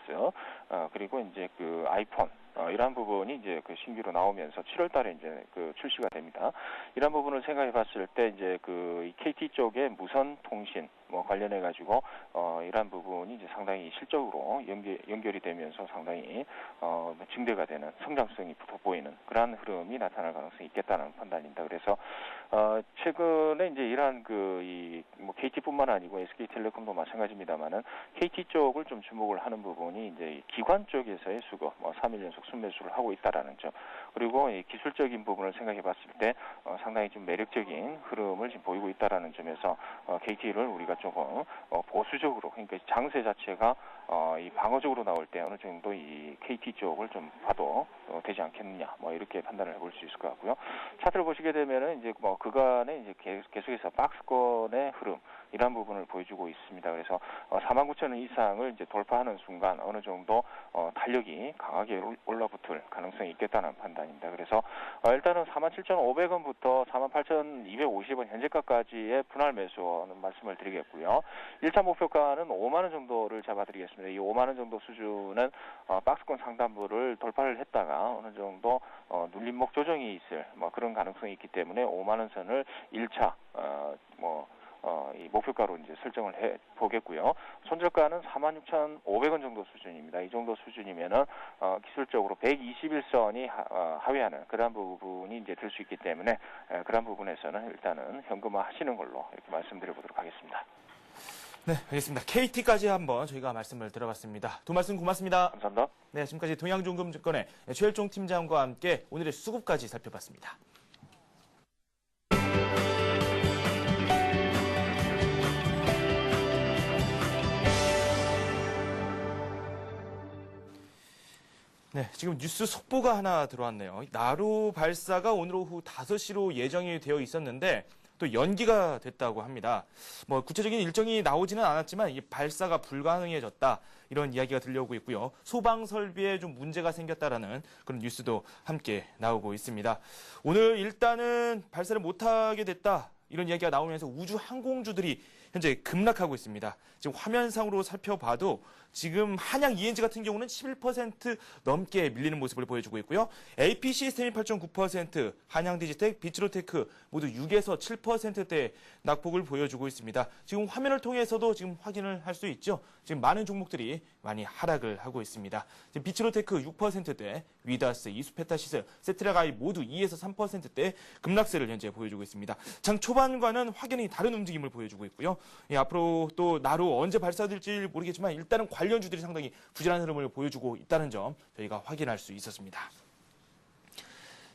그리고 이제 그 아이폰 이러한 부분이 이제 그 신규로 나오면서 7월 달에 이제 그 출시가 됩니다. 이런 부분을 생각해 봤을 때 이제 그 KT 쪽의 무선 통신 관련해 가지고 이러한 부분이 이제 상당히 실적으로 연결이 되면서 상당히 증대가 되는 성장성이 돋보이는 그러한 흐름이 나타날 가능성이 있겠다는 판단입니다. 그래서 최근에 이제 이러한 KT뿐만 아니고 SK텔레콤도 마찬가지입니다만은 KT 쪽을 좀 주목을 하는 부분이 이제 기관 쪽에서의 수급 3일 연속 순매수를 하고 있다라는 점 그리고 이 기술적인 부분을 생각해 봤을 때 상당히 좀 매력적인 흐름을 지금 보이고 있다라는 점에서 KT를 우리가 조금 보수적으로 그러니까 장세 자체가 이 방어적으로 나올 때 어느 정도 이 KT 쪽을 좀 봐도 되지 않겠느냐 이렇게 판단을 해볼 수 있을 것 같고요. 차트를 보시게 되면은 이제 그간에 이제 계속해서 박스권의 흐름 이런 부분을 보여주고 있습니다. 그래서 49,000원 이상을 이제 돌파하는 순간 어느 정도 탄력이 강하게 올라붙을 가능성이 있겠다는 판단입니다. 그래서 일단은 47,500원부터 48,250원 현재가까지의 분할 매수는 말씀을 드리겠고요. 1차 목표가는 5만 원 정도를 잡아드리겠습니다. 이 5만 원 정도 수준은 박스권 상단부를 돌파를 했다가 어느 정도 눌림목 조정이 있을 그런 가능성이 있기 때문에 5만 원 선을 1차 이 목표가로 이제 설정을 해 보겠고요. 손절가는 46,500원 정도 수준입니다. 이 정도 수준이면은 기술적으로 121선이 하회하는 그런 부분이 이제 될 수 있기 때문에 그런 부분에서는 일단은 현금화 하시는 걸로 이렇게 말씀드려 보도록 하겠습니다. 네, 알겠습니다. KT까지 한번 저희가 말씀을 들어봤습니다. 두 말씀 고맙습니다. 감사합니다. 네, 지금까지 동양종금증권의 최일종 팀장과 함께 오늘의 수급까지 살펴봤습니다. 네, 지금 뉴스 속보가 하나 들어왔네요. 나루 발사가 오늘 오후 5시로 예정이 되어 있었는데 또 연기가 됐다고 합니다. 구체적인 일정이 나오지는 않았지만 이 발사가 불가능해졌다. 이런 이야기가 들려오고 있고요. 소방 설비에 좀 문제가 생겼다라는 그런 뉴스도 함께 나오고 있습니다. 오늘 일단은 발사를 못하게 됐다. 이런 이야기가 나오면서 우주 항공주들이 현재 급락하고 있습니다. 지금 화면상으로 살펴봐도 지금 한양 ENG 같은 경우는 11% 넘게 밀리는 모습을 보여주고 있고요. AP 시스템이 8.9%, 한양 디지텍, 비츠로테크 모두 6에서 7%대 낙폭을 보여주고 있습니다. 지금 화면을 통해서도 지금 확인을 할 수 있죠. 지금 많은 종목들이 많이 하락을 하고 있습니다. 지금 비츠로테크 6%대, 위다스, 이수페타시스, 세트라가이 모두 2에서 3%대 급락세를 현재 보여주고 있습니다. 장 초반과는 확연히 다른 움직임을 보여주고 있고요. 앞으로 또 나루 언제 발사될지 모르겠지만 일단은 관련주들이 상당히 부진한 흐름을 보여주고 있다는 점 저희가 확인할 수 있었습니다.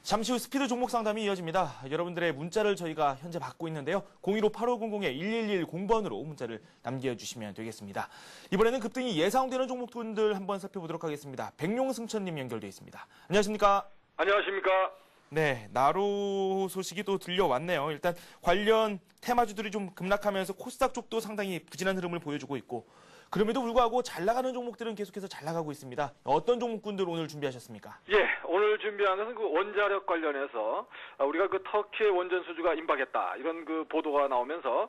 잠시 후 스피드 종목 상담이 이어집니다. 여러분들의 문자를 저희가 현재 받고 있는데요. 015-8500-1110번으로 문자를 남겨주시면 되겠습니다. 이번에는 급등이 예상되는 종목군들 한번 살펴보도록 하겠습니다. 백룡승천님 연결돼 있습니다. 안녕하십니까? 안녕하십니까? 네, 나로 소식이 또 들려왔네요. 일단 관련 테마주들이 좀 급락하면서 코스닥 쪽도 상당히 부진한 흐름을 보여주고 있고, 그럼에도 불구하고 잘 나가는 종목들은 계속해서 잘 나가고 있습니다. 어떤 종목군들 오늘 준비하셨습니까? 예, 오늘 준비한 것은 그 원자력 관련해서 우리가 그 터키의 원전 수주가 임박했다 이런 그 보도가 나오면서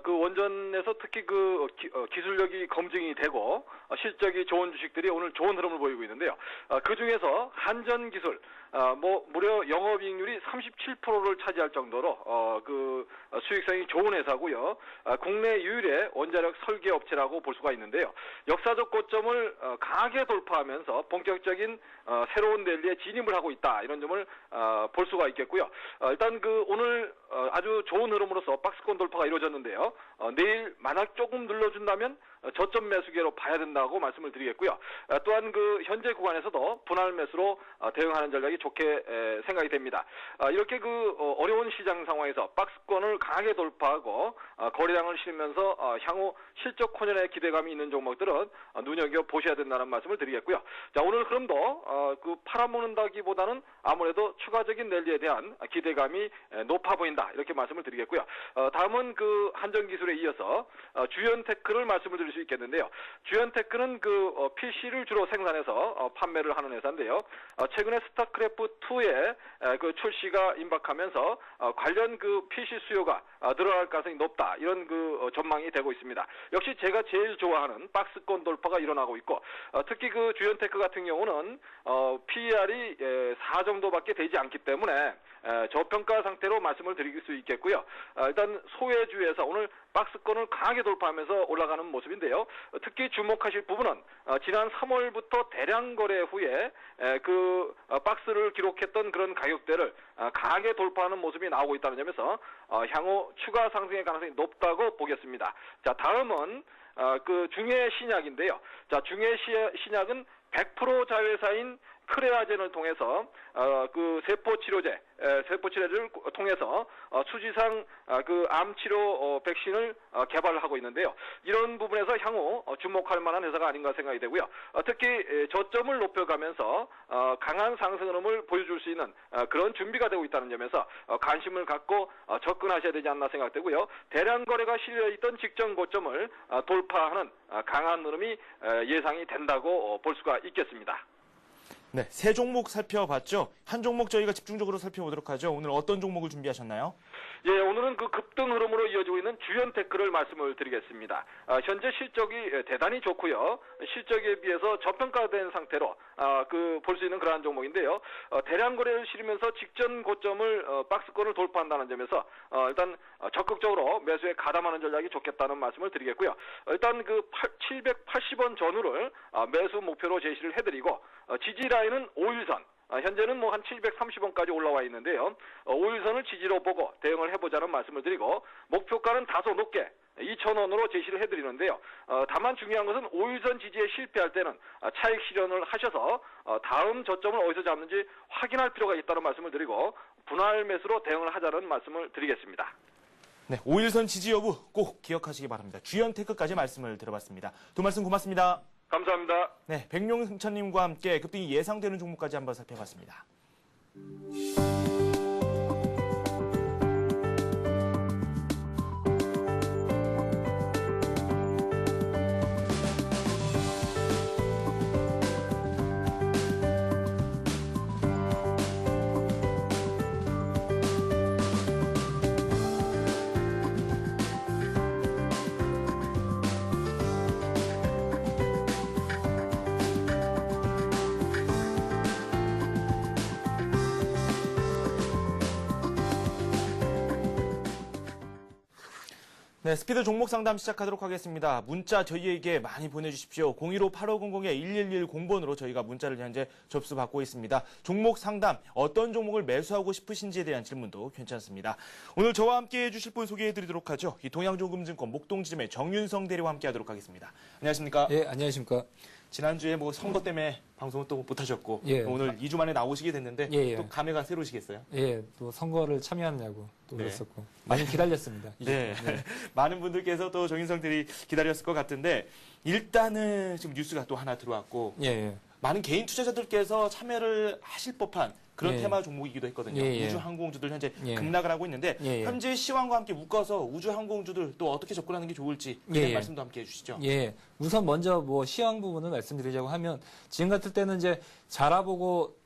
그 원전에서 특히 그 기술력이 검증이 되고 실적이 좋은 주식들이 오늘 좋은 흐름을 보이고 있는데요. 그 중에서 한전 기술 무려 영업이익률이 37%를 차지할 정도로 그 수익성이 좋은 회사고요. 국내 유일의 원자력 설계 업체라고 볼 수가 있는데요. 역사적 고점을 강하게 돌파하면서 본격적인 새로운 랠리에 진입을 하고 있다 이런 점을 볼 수가 있겠고요. 일단 그 오늘 아주 좋은 흐름으로서 박스권 돌파가 이루어졌는데요. 내일 만약 조금 눌러준다면 저점 매수계로 봐야 된다고 말씀을 드리겠고요. 또한 그 현재 구간에서도 분할 매수로 대응하는 전략이 좋게 생각이 됩니다. 이렇게 그 어려운 시장 상황에서 박스권을 강하게 돌파하고 거래량을 실으면서 향후 실적 혼연의 기대감이 있는 종목들은 눈여겨 보셔야 된다는 말씀을 드리겠고요. 자, 오늘 흐름도 그 팔아먹는다기보다는 아무래도 추가적인 랠리에 대한 기대감이 높아 보인다 이렇게 말씀을 드리겠고요. 다음은 그 한전기술에 이어서 주연테크를 말씀을 드릴 수 있겠는데요. 주연테크는 그 PC를 주로 생산해서 판매를 하는 회사인데요. 최근에 스타크래프트2의 그 출시가 임박하면서 관련 그 PC 수요가 늘어날 가능성이 높다 이런 그 전망이 되고 있습니다. 역시 제가 제일 좋아하는 박스권 돌파가 일어나고 있고 특히 그 주연테크 같은 경우는 PER이 4 정도밖에 되지 않기 때문에 저평가 상태로 말씀을 드릴 수 있겠고요. 일단 소외주에서 오늘 박스권을 강하게 돌파하면서 올라가는 모습인데요. 특히 주목하실 부분은 지난 3월부터 대량 거래 후에 그 박스를 기록했던 그런 가격대를 강하게 돌파하는 모습이 나오고 있다는 점에서 향후 추가 상승의 가능성이 높다고 보겠습니다. 자, 다음은 그 중해 신약인데요. 자, 중해 신약은 100% 자회사인 크레아젠을 통해서 그 세포 치료제를 통해서 수지상 그 암 치료 백신을 개발을 하고 있는데요. 이런 부분에서 향후 주목할 만한 회사가 아닌가 생각이 되고요. 특히 저점을 높여가면서 강한 상승 흐름을 보여줄 수 있는 그런 준비가 되고 있다는 점에서 관심을 갖고 접근하셔야 되지 않나 생각되고요. 대량 거래가 실려 있던 직전 고점을 돌파하는 강한 흐름이 예상이 된다고 볼 수가 있겠습니다. 네, 세 종목 살펴봤죠. 한 종목 저희가 집중적으로 살펴보도록 하죠. 오늘 어떤 종목을 준비하셨나요? 예, 오늘은 그 급등 흐름으로 이어지고 있는 주연테크를 말씀을 드리겠습니다. 현재 실적이 대단히 좋고요. 실적에 비해서 저평가된 상태로 볼 수 있는 그러한 종목인데요. 대량 거래를 실으면서 직전 고점을 박스권을 돌파한다는 점에서 일단 적극적으로 매수에 가담하는 전략이 좋겠다는 말씀을 드리겠고요. 일단 그 780원 전후를 매수 목표로 제시를 해드리고 지지 라인은 5일선. 현재는 뭐 한 730원까지 올라와 있는데요. 5일선을 지지로 보고 대응을 해보자는 말씀을 드리고 목표가는 다소 높게 2,000원으로 제시를 해드리는데요. 다만 중요한 것은 5일선 지지에 실패할 때는 차익 실현을 하셔서 다음 저점을 어디서 잡는지 확인할 필요가 있다는 말씀을 드리고 분할 매수로 대응을 하자는 말씀을 드리겠습니다. 네, 5일선 지지 여부 꼭 기억하시기 바랍니다. 주연테크까지 말씀을 들어봤습니다. 두 말씀 고맙습니다. 감사합니다. 네, 백룡승천님과 함께 급등이 예상되는 종목까지 한번 살펴봤습니다. 네, 스피드 종목 상담 시작하도록 하겠습니다. 문자 저희에게 많이 보내주십시오. 015-8500-1110번으로 저희가 문자를 현재 접수받고 있습니다. 종목 상담, 어떤 종목을 매수하고 싶으신지에 대한 질문도 괜찮습니다. 오늘 저와 함께 해주실 분 소개해드리도록 하죠. 이 동양조금증권 목동지점의 정윤성 대리와 함께 하도록 하겠습니다. 안녕하십니까? 예, 안녕하십니까? 지난주에 뭐 선거 때문에 방송을 또 못하셨고 예. 오늘 2주 만에 나오시게 됐는데 예, 예. 또 감회가 새로우시겠어요? 예, 또 선거를 참여하냐고 또 네. 그랬었고 많이 기다렸습니다. 네. 많은 분들께서 또 정인성들이 기다렸을 것 같은데 일단은 지금 뉴스가 또 하나 들어왔고 예, 예. 많은 개인 투자자들께서 참여를 하실 법한 그런 예. 테마 종목이기도 했거든요. 예, 예. 우주항공주들 현재 예. 급락을 하고 있는데 예, 예. 현재 시황과 함께 묶어서 우주항공주들 또 어떻게 접근하는 게 좋을지 예, 그 예. 말씀도 함께 해주시죠. 예, 우선 먼저 뭐 시황 부분을 말씀드리자고 하면 지금 같을 때는 이제 자라보고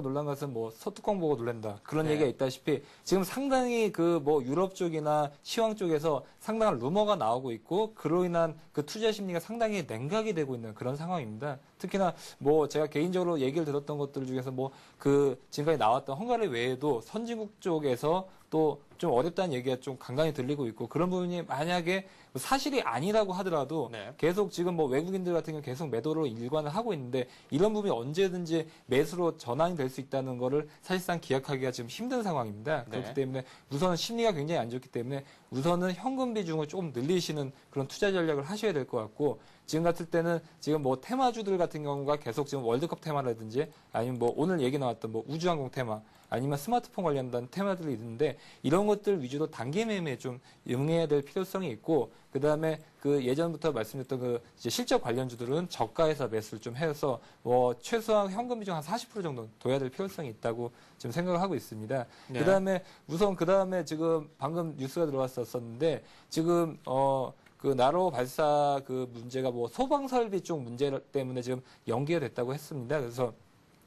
놀란 것은 뭐 소뚜껑 보고 놀란다 그런 네. 얘기가 있다시피 지금 상당히 그 뭐 유럽 쪽이나 시황 쪽에서 상당한 루머가 나오고 있고 그로 인한 그 투자 심리가 상당히 냉각이 되고 있는 그런 상황입니다. 특히나 뭐 제가 개인적으로 얘기를 들었던 것들 중에서 뭐 그 지금까지 나왔던 헝가리 외에도 선진국 쪽에서 또 좀 어렵다는 얘기가 좀 간간히 들리고 있고 그런 부분이 만약에 사실이 아니라고 하더라도 네. 계속 지금 뭐 외국인들 같은 경우 계속 매도로 일관을 하고 있는데 이런 부분이 언제든지 매수로 전환이 될 수 있다는 거를 사실상 기약하기가 지금 힘든 상황입니다. 네. 그렇기 때문에 우선은 심리가 굉장히 안 좋기 때문에 우선은 현금 비중을 조금 늘리시는 그런 투자 전략을 하셔야 될 것 같고 지금 같을 때는 지금 뭐 테마주들 같은 경우가 계속 지금 월드컵 테마라든지 아니면 뭐 오늘 얘기 나왔던 뭐 우주항공 테마 아니면 스마트폰 관련된 테마들이 있는데 이런 것들 위주로 단기 매매에 좀 응해야 될 필요성이 있고 그다음에 그 예전부터 말씀드렸던 그 이제 실적 관련주들은 저가에서 매수를 좀 해서 뭐 최소한 현금 비중 한 40% 정도 둬야 될 필요성이 있다고 지금 생각을 하고 있습니다. 네. 그다음에 우선 그다음에 지금 방금 뉴스가 들어왔었는데 지금 그 나로 발사 그 문제가 뭐 소방 설비 쪽 문제 때문에 지금 연기가 됐다고 했습니다. 그래서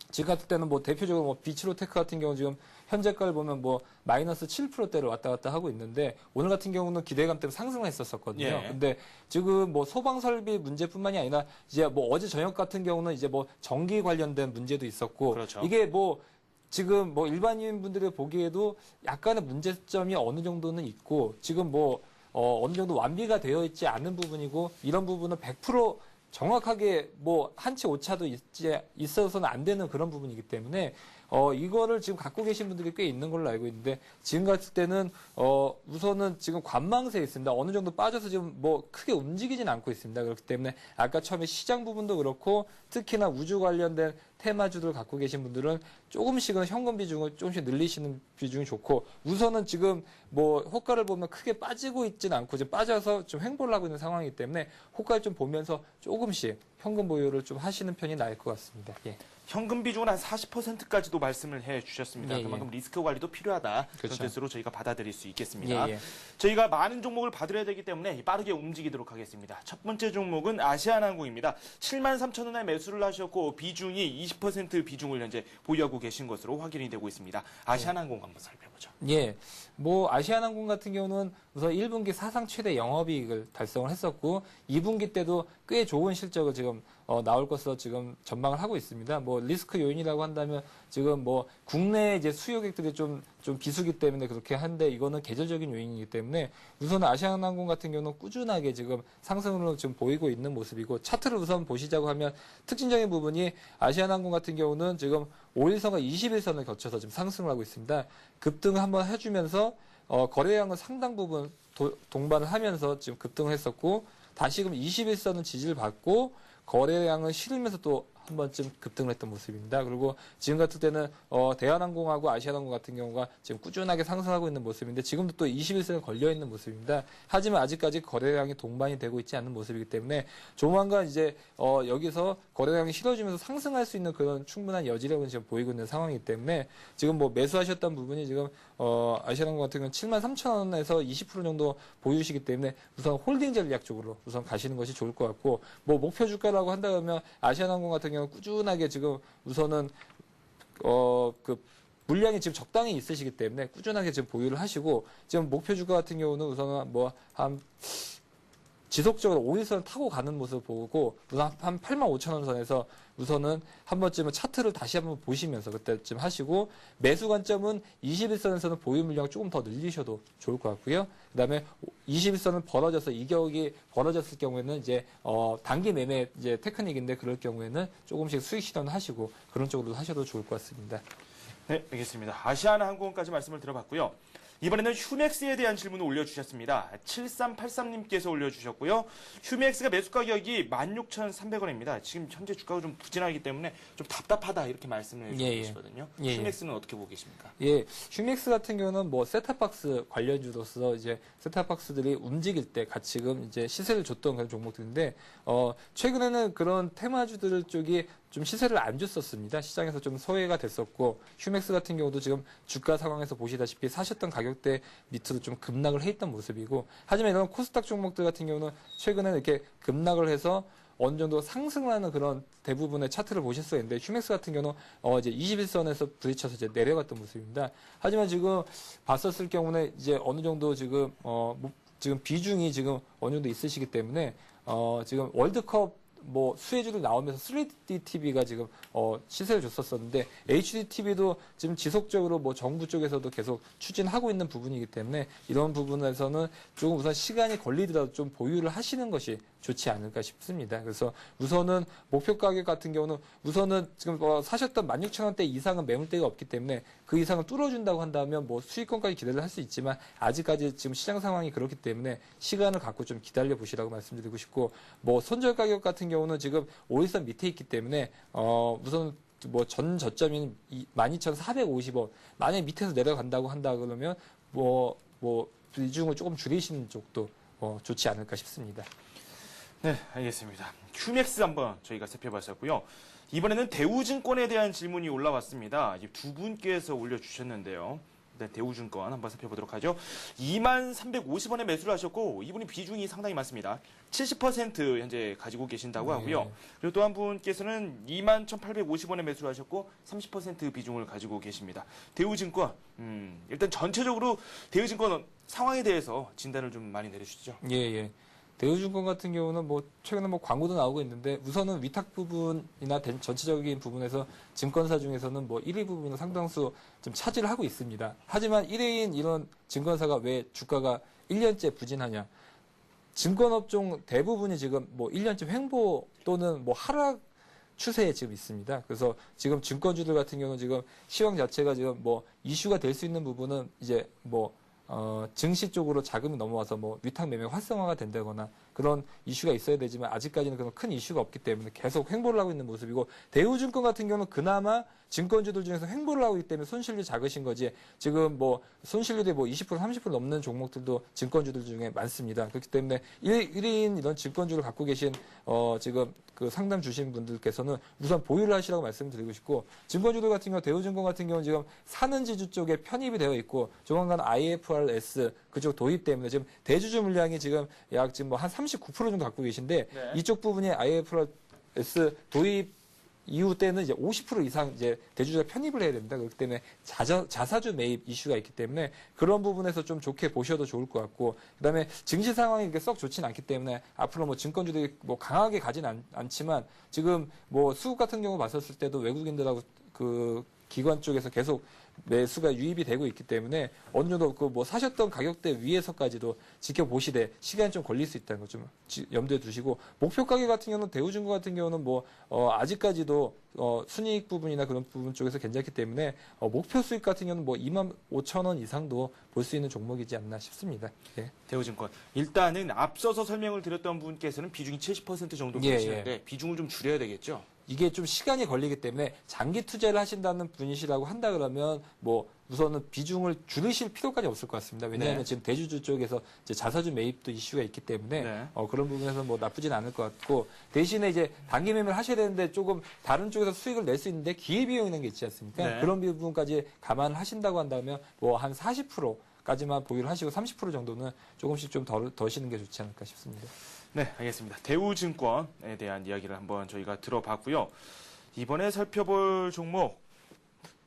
지금 같은 때는 뭐 대표적으로 뭐 비치로테크 같은 경우 지금 현재가를 보면 뭐 마이너스 7%대로 왔다 갔다 하고 있는데 오늘 같은 경우는 기대감 때문에 상승을 했었거든요. 예. 근데 지금 뭐 소방 설비 문제뿐만이 아니라 이제 뭐 어제 저녁 같은 경우는 이제 뭐 전기 관련된 문제도 있었고 그렇죠. 이게 뭐 지금 뭐 일반인 분들이 보기에도 약간의 문제점이 어느 정도는 있고 지금 뭐 어느 정도 완비가 되어 있지 않은 부분이고 이런 부분은 100% 정확하게 뭐 한치 오차도 있어서는 안 되는 그런 부분이기 때문에 이거를 지금 갖고 계신 분들이 꽤 있는 걸로 알고 있는데 지금 같을 때는 우선은 지금 관망세에 있습니다. 어느 정도 빠져서 지금 뭐 크게 움직이진 않고 있습니다. 그렇기 때문에 아까 처음에 시장 부분도 그렇고 특히나 우주 관련된 테마주들 갖고 계신 분들은 조금씩은 현금 비중을 조금씩 늘리시는 비중이 좋고 우선은 지금 뭐 호가를 보면 크게 빠지고 있지는 않고 지금 빠져서 좀 횡보를 하고 있는 상황이기 때문에 호가를 좀 보면서 조금씩 현금 보유를 좀 하시는 편이 나을 것 같습니다. 예. 현금 비중은 한 40%까지도 말씀을 해 주셨습니다. 예, 그만큼 리스크 관리도 필요하다. 그런 그렇죠. 뜻으로 저희가 받아들일 수 있겠습니다. 예, 예. 저희가 많은 종목을 봐드려야 되기 때문에 빠르게 움직이도록 하겠습니다. 첫 번째 종목은 아시아나항공입니다. 73,000원에 매수를 하셨고 비중이 20% 비중을 현재 보유하고 계신 것으로 확인이 되고 있습니다. 아시아나항공 한번 살펴보죠. 예. 뭐 아시아나항공 같은 경우는 우선 1분기 사상 최대 영업이익을 달성을 했었고 2분기 때도 꽤 좋은 실적을 지금 나올 것으로 지금 전망을 하고 있습니다. 뭐 리스크 요인이라고 한다면 지금 뭐 국내 이제 수요객들이 좀 비수기 때문에 그렇게 한데 이거는 계절적인 요인이기 때문에 우선 아시아나항공 같은 경우는 꾸준하게 지금 상승으로 지금 보이고 있는 모습이고 차트를 우선 보시자고 하면 특징적인 부분이 아시아나항공 같은 경우는 지금 5일선과 21선을 거쳐서 지금 상승을 하고 있습니다. 급등을 한번 해주면서 거래량은 상당 부분 동반을 하면서 지금 급등을 했었고 다시금 21선은 지지를 받고 거래량은 실으면서 또 한 번쯤 급등을 했던 모습입니다. 그리고 지금 같은 때는 대한항공하고 아시아나항공 같은 경우가 지금 꾸준하게 상승하고 있는 모습인데 지금도 또 21선에 걸려 있는 모습입니다. 하지만 아직까지 거래량이 동반이 되고 있지 않는 모습이기 때문에 조만간 이제 여기서 거래량이 실어지면서 상승할 수 있는 그런 충분한 여지력은 지금 보이고 있는 상황이기 때문에 지금 뭐 매수하셨던 부분이 지금 아시아나항공 같은 경우는 73,000원에서 20% 정도 보유시기 때문에 우선 홀딩 전략 쪽으로 우선 가시는 것이 좋을 것 같고 뭐 목표 주가라고 한다면 아시아나항공 같은 경우 꾸준하게 지금 우선은 그 물량이 지금 적당히 있으시기 때문에 꾸준하게 지금 보유를 하시고 지금 목표 주가 같은 경우는 우선은 뭐 한 지속적으로 5일선을 타고 가는 모습을 보고 우선 한 85,000원 선에서 우선은 한 번쯤은 차트를 다시 한번 보시면서 그때쯤 하시고 매수 관점은 21선에서는 보유 물량을 조금 더 늘리셔도 좋을 것 같고요. 그다음에 21선은 벌어져서 이격이 벌어졌을 경우에는 이제 단기 매매 이제 테크닉인데 그럴 경우에는 조금씩 수익 실현을 하시고 그런 쪽으로 하셔도 좋을 것 같습니다. 네, 알겠습니다. 아시아나항공까지 말씀을 들어봤고요. 이번에는 휴맥스에 대한 질문을 올려주셨습니다. 7383님께서 올려주셨고요. 휴맥스가 매수 가격이 16,300원입니다. 지금 현재 주가가 좀 부진하기 때문에 좀 답답하다 이렇게 말씀을 해주시거든요. 휴맥스는 어떻게 보고 계십니까? 예, 휴맥스 같은 경우는 뭐 셋탑박스 관련주로서 이제 셋탑박스들이 움직일 때 가치금 이제 시세를 줬던 그런 종목들인데 최근에는 그런 테마주들 쪽이 좀 시세를 안 줬었습니다. 시장에서 좀 소외가 됐었고 휴맥스 같은 경우도 지금 주가 상황에서 보시다시피 사셨던 가격대 밑으로 좀 급락을 해 있던 모습이고 하지만 이런 코스닥 종목들 같은 경우는 최근에 이렇게 급락을 해서 어느 정도 상승하는 그런 대부분의 차트를 보실 수 있는데 휴맥스 같은 경우는 이제 21선에서 부딪혀서 이제 내려갔던 모습입니다. 하지만 지금 봤었을 경우는 이제 어느 정도 지금 지금 비중이 지금 어느 정도 있으시기 때문에 지금 월드컵 뭐 수혜주들 나오면서 3D TV가 지금 시세를 줬었었는데 HD TV도 지금 지속적으로 뭐 정부 쪽에서도 계속 추진하고 있는 부분이기 때문에 이런 부분에서는 조금 우선 시간이 걸리더라도 좀 보유를 하시는 것이 좋지 않을까 싶습니다. 그래서 우선은 목표 가격 같은 경우는 우선은 지금 사셨던 16,000원대 이상은 매물대가 없기 때문에 그 이상을 뚫어준다고 한다면 뭐 수익권까지 기대를 할 수 있지만 아직까지 지금 시장 상황이 그렇기 때문에 시간을 갖고 좀 기다려 보시라고 말씀드리고 싶고 뭐 손절 가격 같은 경우는 지금 5일선 밑에 있기 때문에 우선 뭐 전 저점인 12,450원 만약에 밑에서 내려간다고 한다 그러면 뭐 비중을 조금 줄이시는 쪽도 좋지 않을까 싶습니다. 네, 알겠습니다. 휴맥스 한번 저희가 살펴봤었고요. 이번에는 대우증권에 대한 질문이 올라왔습니다. 두 분께서 올려주셨는데요. 네, 대우증권 한번 살펴보도록 하죠. 2350원에 매수를 하셨고 이분이 비중이 상당히 많습니다. 70% 현재 가지고 계신다고 하고요. 그리고 또 한 분께서는 21,850원에 매수를 하셨고 30% 비중을 가지고 계십니다. 대우증권 일단 전체적으로 대우증권 상황에 대해서 진단을 좀 많이 내려주시죠. 예. 대우증권 같은 경우는 뭐 최근에 뭐 광고도 나오고 있는데 우선은 위탁 부분이나 전체적인 부분에서 증권사 중에서는 뭐 1위 부분은 상당수 좀 차지를 하고 있습니다. 하지만 1위인 이런 증권사가 왜 주가가 1년째 부진하냐? 증권업종 대부분이 지금 뭐 1년째 횡보 또는 뭐 하락 추세에 지금 있습니다. 그래서 지금 증권주들 같은 경우는 지금 시황 자체가 지금 뭐 이슈가 될 수 있는 부분은 이제 뭐 증시 쪽으로 자금이 넘어와서 뭐 위탁 매매가 활성화가 된다거나 그런 이슈가 있어야 되지만 아직까지는 그런 큰 이슈가 없기 때문에 계속 횡보를 하고 있는 모습이고 대우증권 같은 경우는 그나마 증권주들 중에서 횡보를 하고 있기 때문에 손실률이 작으신 거지 지금 뭐 손실률이 뭐 20% 30% 넘는 종목들도 증권주들 중에 많습니다. 그렇기 때문에 1위인 이런 증권주를 갖고 계신 지금 그 상담 주신 분들께서는 우선 보유를 하시라고 말씀드리고 싶고 증권주들 같은 경우 대우증권 같은 경우는 지금 사는 지주 쪽에 편입이 되어 있고 조만간 IFRS 그쪽 도입 때문에 지금 대주주 물량이 지금 약 지금 뭐 한 39% 정도 갖고 계신데 이쪽 부분이 IFRS 도입 이후 때는 이제 50% 이상 이제 대주주가 편입을 해야 됩니다. 그렇기 때문에 자사주 매입 이슈가 있기 때문에 그런 부분에서 좀 좋게 보셔도 좋을 것 같고 그다음에 증시 상황이 이렇게 썩 좋지는 않기 때문에 앞으로 뭐 증권주들이 뭐 강하게 가진 않지만 지금 뭐 수급 같은 경우 봤었을 때도 외국인들하고 그 기관 쪽에서 계속 매수가 유입이 되고 있기 때문에 어느 정도 그 뭐 사셨던 가격대 위에서까지도 지켜보시되 시간이 좀 걸릴 수 있다는 거 좀 염두에 두시고 목표 가격 같은 경우는 대우증권 같은 경우는 뭐 아직까지도 순이익 부분이나 그런 부분 쪽에서 괜찮기 때문에 목표 수익 같은 경우는 뭐 25,000원 이상도 볼 수 있는 종목이지 않나 싶습니다. 예. 대우증권 일단은 앞서서 설명을 드렸던 분께서는 비중이 70% 정도 계시는데 비중을 좀 줄여야 되겠죠. 이게 좀 시간이 걸리기 때문에 장기 투자를 하신다는 분이시라고 한다 그러면 뭐 우선은 비중을 줄이실 필요까지 없을 것 같습니다. 왜냐하면 지금 대주주 쪽에서 이제 자사주 매입도 이슈가 있기 때문에 그런 부분에서 뭐 나쁘진 않을 것 같고 대신에 이제 단기 매매를 하셔야 되는데 조금 다른 쪽에서 수익을 낼 수 있는데 기회비용이라는 게 있지 않습니까? 그런 부분까지 감안을 하신다고 한다면 뭐 한 40%까지만 보유를 하시고 30% 정도는 조금씩 좀 더 쉬는 게 좋지 않을까 싶습니다. 네, 알겠습니다. 대우증권에 대한 이야기를 한번 저희가 들어봤고요. 이번에 살펴볼 종목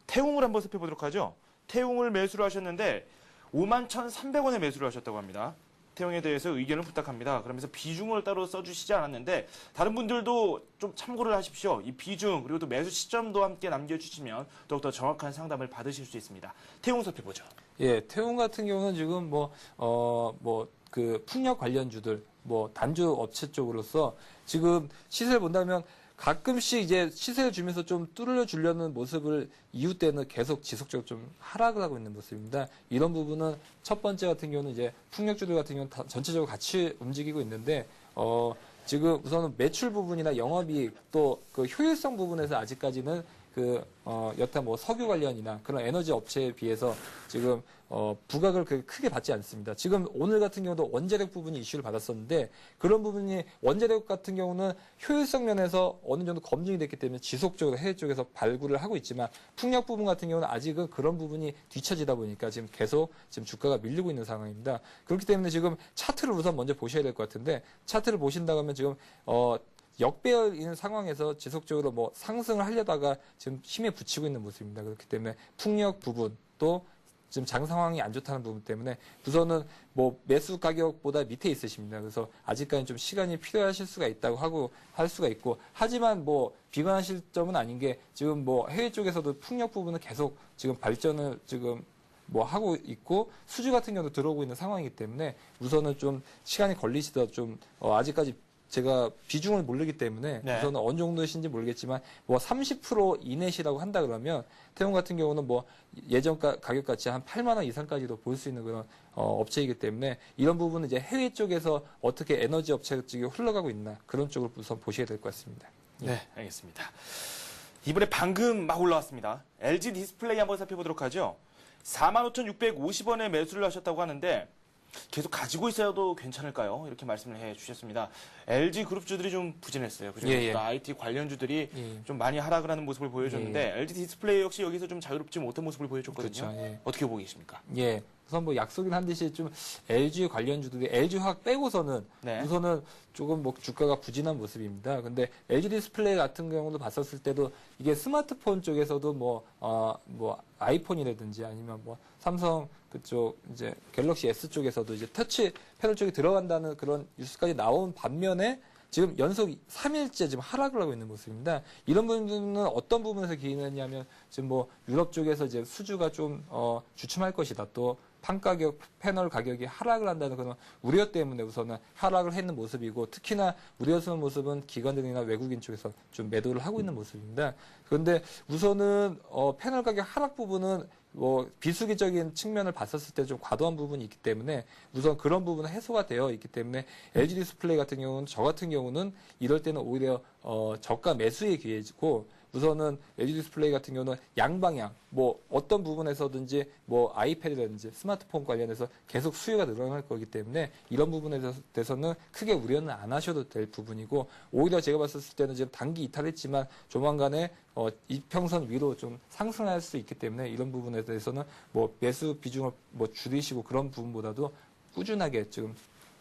태웅을 한번 살펴보도록 하죠. 태웅을 매수를 하셨는데 51,300원에 매수를 하셨다고 합니다. 태웅에 대해서 의견을 부탁합니다. 그러면서 비중을 따로 써주시지 않았는데 다른 분들도 좀 참고를 하십시오. 이 비중 그리고 또 매수 시점도 함께 남겨주시면 더욱더 정확한 상담을 받으실 수 있습니다. 태웅 살펴보죠. 예, 태웅 같은 경우는 지금 그 풍력 관련주들 뭐 단주 업체 쪽으로서 지금 시세를 본다면 가끔씩 이제 시세를 주면서 좀 뚫어 주려는 모습을 이후 때는 계속 지속적으로 좀 하락을 하고 있는 모습입니다. 이런 부분은 첫 번째 같은 경우는 이제 풍력주들 같은 경우는 다 전체적으로 같이 움직이고 있는데, 지금 우선은 매출 부분이나 영업이익 또 그 효율성 부분에서 아직까지는 여타 뭐 석유 관련이나 그런 에너지 업체에 비해서 지금 부각을 크게 받지 않습니다. 지금 오늘 같은 경우도 원자력 부분이 이슈를 받았었는데, 그런 부분이 원자력 같은 경우는 효율성 면에서 어느 정도 검증이 됐기 때문에 지속적으로 해외 쪽에서 발굴을 하고 있지만, 풍력 부분 같은 경우는 아직은 그런 부분이 뒤처지다 보니까 지금 계속 지금 주가가 밀리고 있는 상황입니다. 그렇기 때문에 지금 차트를 우선 먼저 보셔야 될 것 같은데, 차트를 보신다고 하면 지금 역배열인 상황에서 지속적으로 뭐 상승을 하려다가 지금 힘에 붙이고 있는 모습입니다. 그렇기 때문에 풍력 부분 또 지금 장 상황이 안 좋다는 부분 때문에 우선은 뭐 매수 가격보다 밑에 있으십니다. 그래서 아직까지 좀 시간이 필요하실 수가 있다고 할 수가 있고, 하지만 뭐 비관하실 점은 아닌 게 지금 뭐 해외 쪽에서도 풍력 부분은 계속 지금 발전을 지금 뭐 하고 있고 수주 같은 경우도 들어오고 있는 상황이기 때문에 우선은 좀 시간이 걸리시더라도 좀 아직까지 제가 비중을 모르기 때문에 네. 우선은 어느 정도신지 모르겠지만 뭐 30% 이내시라고 한다 그러면 태용 같은 경우는 뭐 예전 가격같이 한 8만 원 이상까지도 볼 수 있는 그런 업체이기 때문에 이런 부분은 이제 해외 쪽에서 어떻게 에너지 업체 쪽이 흘러가고 있나 그런 쪽을 우선 보셔야 될 것 같습니다. 네, 알겠습니다. 이번에 방금 막 올라왔습니다. LG 디스플레이 한번 살펴보도록 하죠. 45,650원에 매수를 하셨다고 하는데 계속 가지고 있어도 괜찮을까요? 이렇게 말씀을 해주셨습니다. LG 그룹주들이 좀 부진했어요. 그죠? 예, 예. 또 IT 관련주들이 예. 좀 많이 하락을 하는 모습을 보여줬는데 LG 디스플레이 역시 여기서 좀 자유롭지 못한 모습을 보여줬거든요. 그렇죠. 예. 어떻게 보고 계십니까? 예. 우선 뭐 약속인 한 듯이 좀 LG 관련주들이 LG 화학 빼고서는 네. 우선은 조금 뭐 주가가 부진한 모습입니다. 근데 LG 디스플레이 같은 경우도 봤었을 때도 이게 스마트폰 쪽에서도 뭐 아이폰이라든지 아니면 뭐 삼성 그쪽 이제 갤럭시 S 쪽에서도 이제 터치 패널 쪽에 들어간다는 그런 뉴스까지 나온 반면에 지금 연속 3일째 지금 하락을 하고 있는 모습입니다. 이런 부분은 어떤 부분에서 기인했냐면 지금 뭐 유럽 쪽에서 이제 수주가 좀 주춤할 것이다. 또 판가격, 패널 가격이 하락을 한다는 그런 우려 때문에 우선은 하락을 했는 모습이고, 특히나 우려스러운 모습은 기관들이나 외국인 쪽에서 좀 매도를 하고 있는 모습입니다. 그런데 우선은 패널 가격 하락 부분은 뭐 비수기적인 측면을 봤었을 때 좀 과도한 부분이 있기 때문에 우선 그런 부분은 해소가 되어 있기 때문에 LG 디스플레이 같은 경우는 저 같은 경우는 이럴 때는 오히려 저가 매수의 기회이고, 우선은 LG 디스플레이 같은 경우는 양방향 뭐 어떤 부분에서든지 뭐 아이패드라든지 스마트폰 관련해서 계속 수요가 늘어날 거기 때문에 이런 부분에 대해서는 크게 우려는 안 하셔도 될 부분이고, 오히려 제가 봤을 때는 지금 단기 이탈했지만 조만간에 이평선 위로 좀 상승할 수 있기 때문에 이런 부분에 대해서는 뭐 매수 비중을 뭐 줄이시고 그런 부분보다도 꾸준하게 지금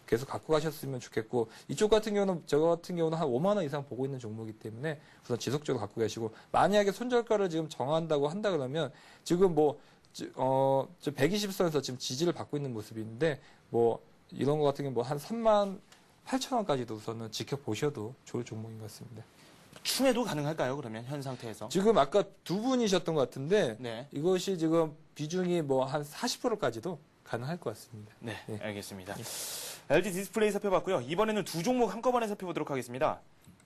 계속 갖고 가셨으면 좋겠고, 이쪽 같은 경우는 저 같은 경우는 한 5만 원 이상 보고 있는 종목이기 때문에 우선 지속적으로 갖고 계시고, 만약에 손절가를 지금 정한다고 한다 그러면 지금 뭐 120선에서 지금 지지를 받고 있는 모습인데 뭐 이런 거 같은 경우 뭐 한 3만 8천 원까지도 우선은 지켜보셔도 좋을 종목인 것 같습니다. 추매도 가능할까요? 그러면 현 상태에서? 지금 아까 두 분이셨던 것 같은데 네. 이것이 지금 비중이 뭐 한 40%까지도 가능할 것 같습니다. 네, 예. 알겠습니다. LG 디스플레이 살펴봤고요. 이번에는 두 종목 한꺼번에 살펴보도록 하겠습니다.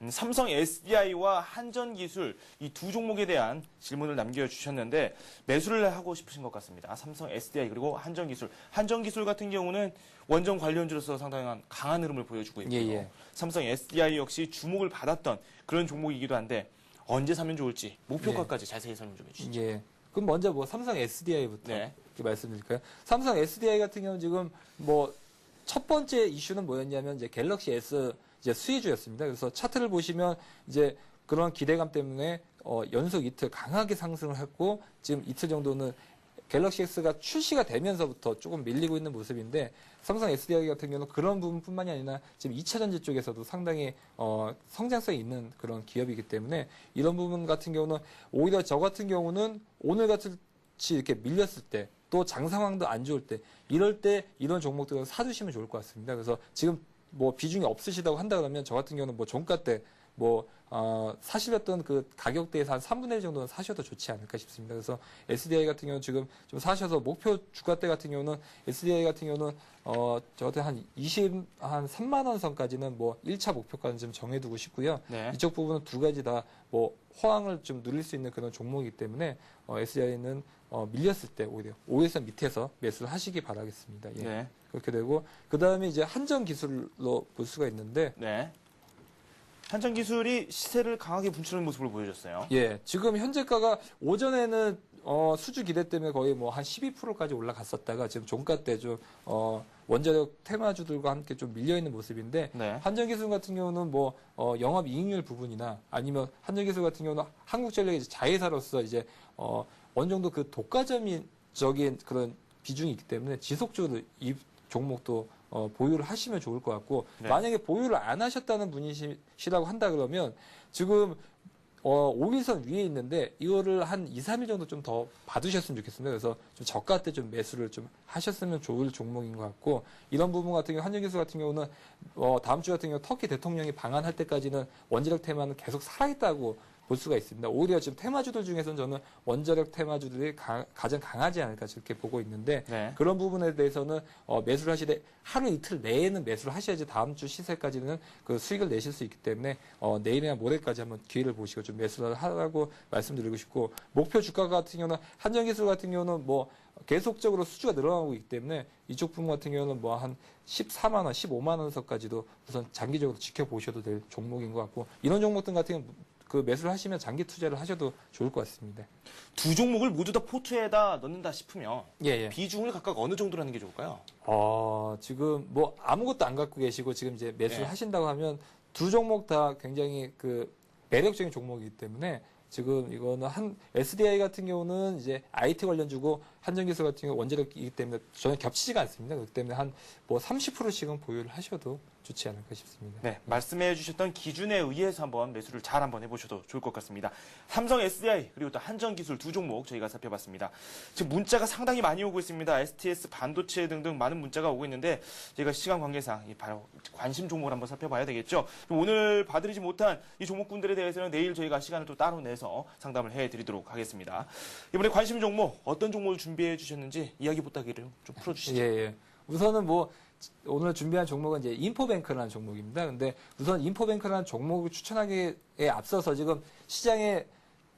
삼성 SDI와 한전기술 이 두 종목에 대한 질문을 남겨주셨는데 매수를 하고 싶으신 것 같습니다. 삼성 SDI 그리고 한전기술. 한전기술 같은 경우는 원전 관련주로서 상당히 강한 흐름을 보여주고 있고요. 예, 예. 삼성 SDI 역시 주목을 받았던 그런 종목이기도 한데 언제 사면 좋을지 목표가까지 자세히 설명 좀 해주시죠. 예. 그럼 먼저 뭐 삼성 SDI부터 네. 이렇게 말씀드릴까요? 삼성 SDI 같은 경우는 지금 뭐 첫 번째 이슈는 뭐였냐면 이제 갤럭시 S 이제 수혜주였습니다. 그래서 차트를 보시면 이제 그런 기대감 때문에 연속 이틀 강하게 상승을 했고, 지금 이틀 정도는 갤럭시 X가 출시가 되면서부터 조금 밀리고 있는 모습인데, 삼성 SDI 같은 경우는 그런 부분뿐만이 아니라 지금 2차 전지 쪽에서도 상당히 성장성이 있는 그런 기업이기 때문에 이런 부분 같은 경우는 오히려 저 같은 경우는 오늘 같이 이렇게 밀렸을 때 또 장 상황도 안 좋을 때 이럴 때 이런 종목들을 사두시면 좋을 것 같습니다. 그래서 지금 뭐 비중이 없으시다고 한다 그러면 저 같은 경우는 뭐 종가 때 사실렸던 그 가격대에서 한 3분의 1 정도는 사셔도 좋지 않을까 싶습니다. 그래서 SDI 같은 경우는 지금 좀 사셔서 목표 주가대 같은 경우는 SDI 같은 경우는 저한테 한 3만 원 선까지는 뭐 1차 목표가는 좀 정해두고 싶고요. 네. 이쪽 부분은 두 가지 다 뭐 호황을 좀 누릴 수 있는 그런 종목이기 때문에 SDI는 밀렸을 때 오히려 5일선 밑에서 매수를 하시기 바라겠습니다. 예. 네. 그렇게 되고 그 다음에 이제 한전 기술로 볼 수가 있는데 네. 한전기술이 시세를 강하게 분출하는 모습을 보여줬어요. 예, 지금 현재가가 오전에는 수주 기대 때문에 거의 뭐 한 12%까지 올라갔었다가 지금 종가 때 좀 원자력 테마주들과 함께 좀 밀려 있는 모습인데 네. 한전기술 같은 경우는 뭐 영업 이익률 부분이나 아니면 한전기술 같은 경우는 한국전력의 자회사로서 이제 어느 정도 그 독과점적인 그런 비중이 있기 때문에 지속적으로 이 종목도 보유를 하시면 좋을 것 같고 네. 만약에 보유를 안 하셨다는 분이시라고 한다 그러면 지금 5일선 위에 있는데 이거를 한 2, 3일 정도 좀 더 받으셨으면 좋겠습니다. 그래서 좀 저가 때 좀 매수를 좀 하셨으면 좋을 종목인 것 같고 이런 부분 같은 경우 한전기술 같은 경우는 다음 주 같은 경우 터키 대통령이 방한할 때까지는 원자력 테마는 계속 살아있다고 볼 수가 있습니다. 오히려 지금 테마주들 중에서는 저는 원자력 테마주들이 가장 강하지 않을까 이렇게 보고 있는데 네. 그런 부분에 대해서는 매수를 하시되 하루 이틀 내에는 매수를 하셔야지 다음 주 시세까지는 그 수익을 내실 수 있기 때문에 내일이나 모레까지 한번 기회를 보시고 좀 매수를 하라고 말씀드리고 싶고 목표 주가 같은 경우는 한전기술 같은 경우는 뭐 계속적으로 수주가 늘어나고 있기 때문에 이쪽 부분 같은 경우는 뭐 한 14만 원, 15만 원서까지도 우선 장기적으로 지켜보셔도 될 종목인 것 같고 이런 종목들 같은 경우는 그 매수를 하시면 장기 투자를 하셔도 좋을 것 같습니다. 두 종목을 모두 다 포트에다 넣는다 싶으면 예. 비중을 각각 어느 정도로 하는 게 좋을까요? 지금 뭐 아무것도 안 갖고 계시고 지금 이제 매수를 네. 하신다고 하면 두 종목 다 굉장히 그 매력적인 종목이기 때문에 지금 이거는 SDI 같은 경우는 이제 IT 관련주고 한전기술 같은 경우 원자력이기 때문에 전혀 겹치지가 않습니다. 그렇기 때문에 한 뭐 30%씩은 보유를 하셔도 좋지 않을까 싶습니다. 네, 말씀해 주셨던 기준에 의해서 한번 매수를 잘 한번 해보셔도 좋을 것 같습니다. 삼성 SDI 그리고 또 한전기술 두 종목 저희가 살펴봤습니다. 지금 문자가 상당히 많이 오고 있습니다. STS, 반도체 등등 많은 문자가 오고 있는데 저희가 시간 관계상 바로 관심 종목을 한번 살펴봐야 되겠죠. 오늘 봐드리지 못한 이 종목군들에 대해서는 내일 저희가 시간을 또 따로 내서 상담을 해드리도록 하겠습니다. 이번에 관심 종목 어떤 종목을 준비해 주셨는지 이야기 부탁기를 좀 풀어주시죠. 예. 우선은 뭐 오늘 준비한 종목은 이제 인포뱅크라는 종목입니다. 근데 우선 인포뱅크라는 종목을 추천하기에 앞서서 지금 시장에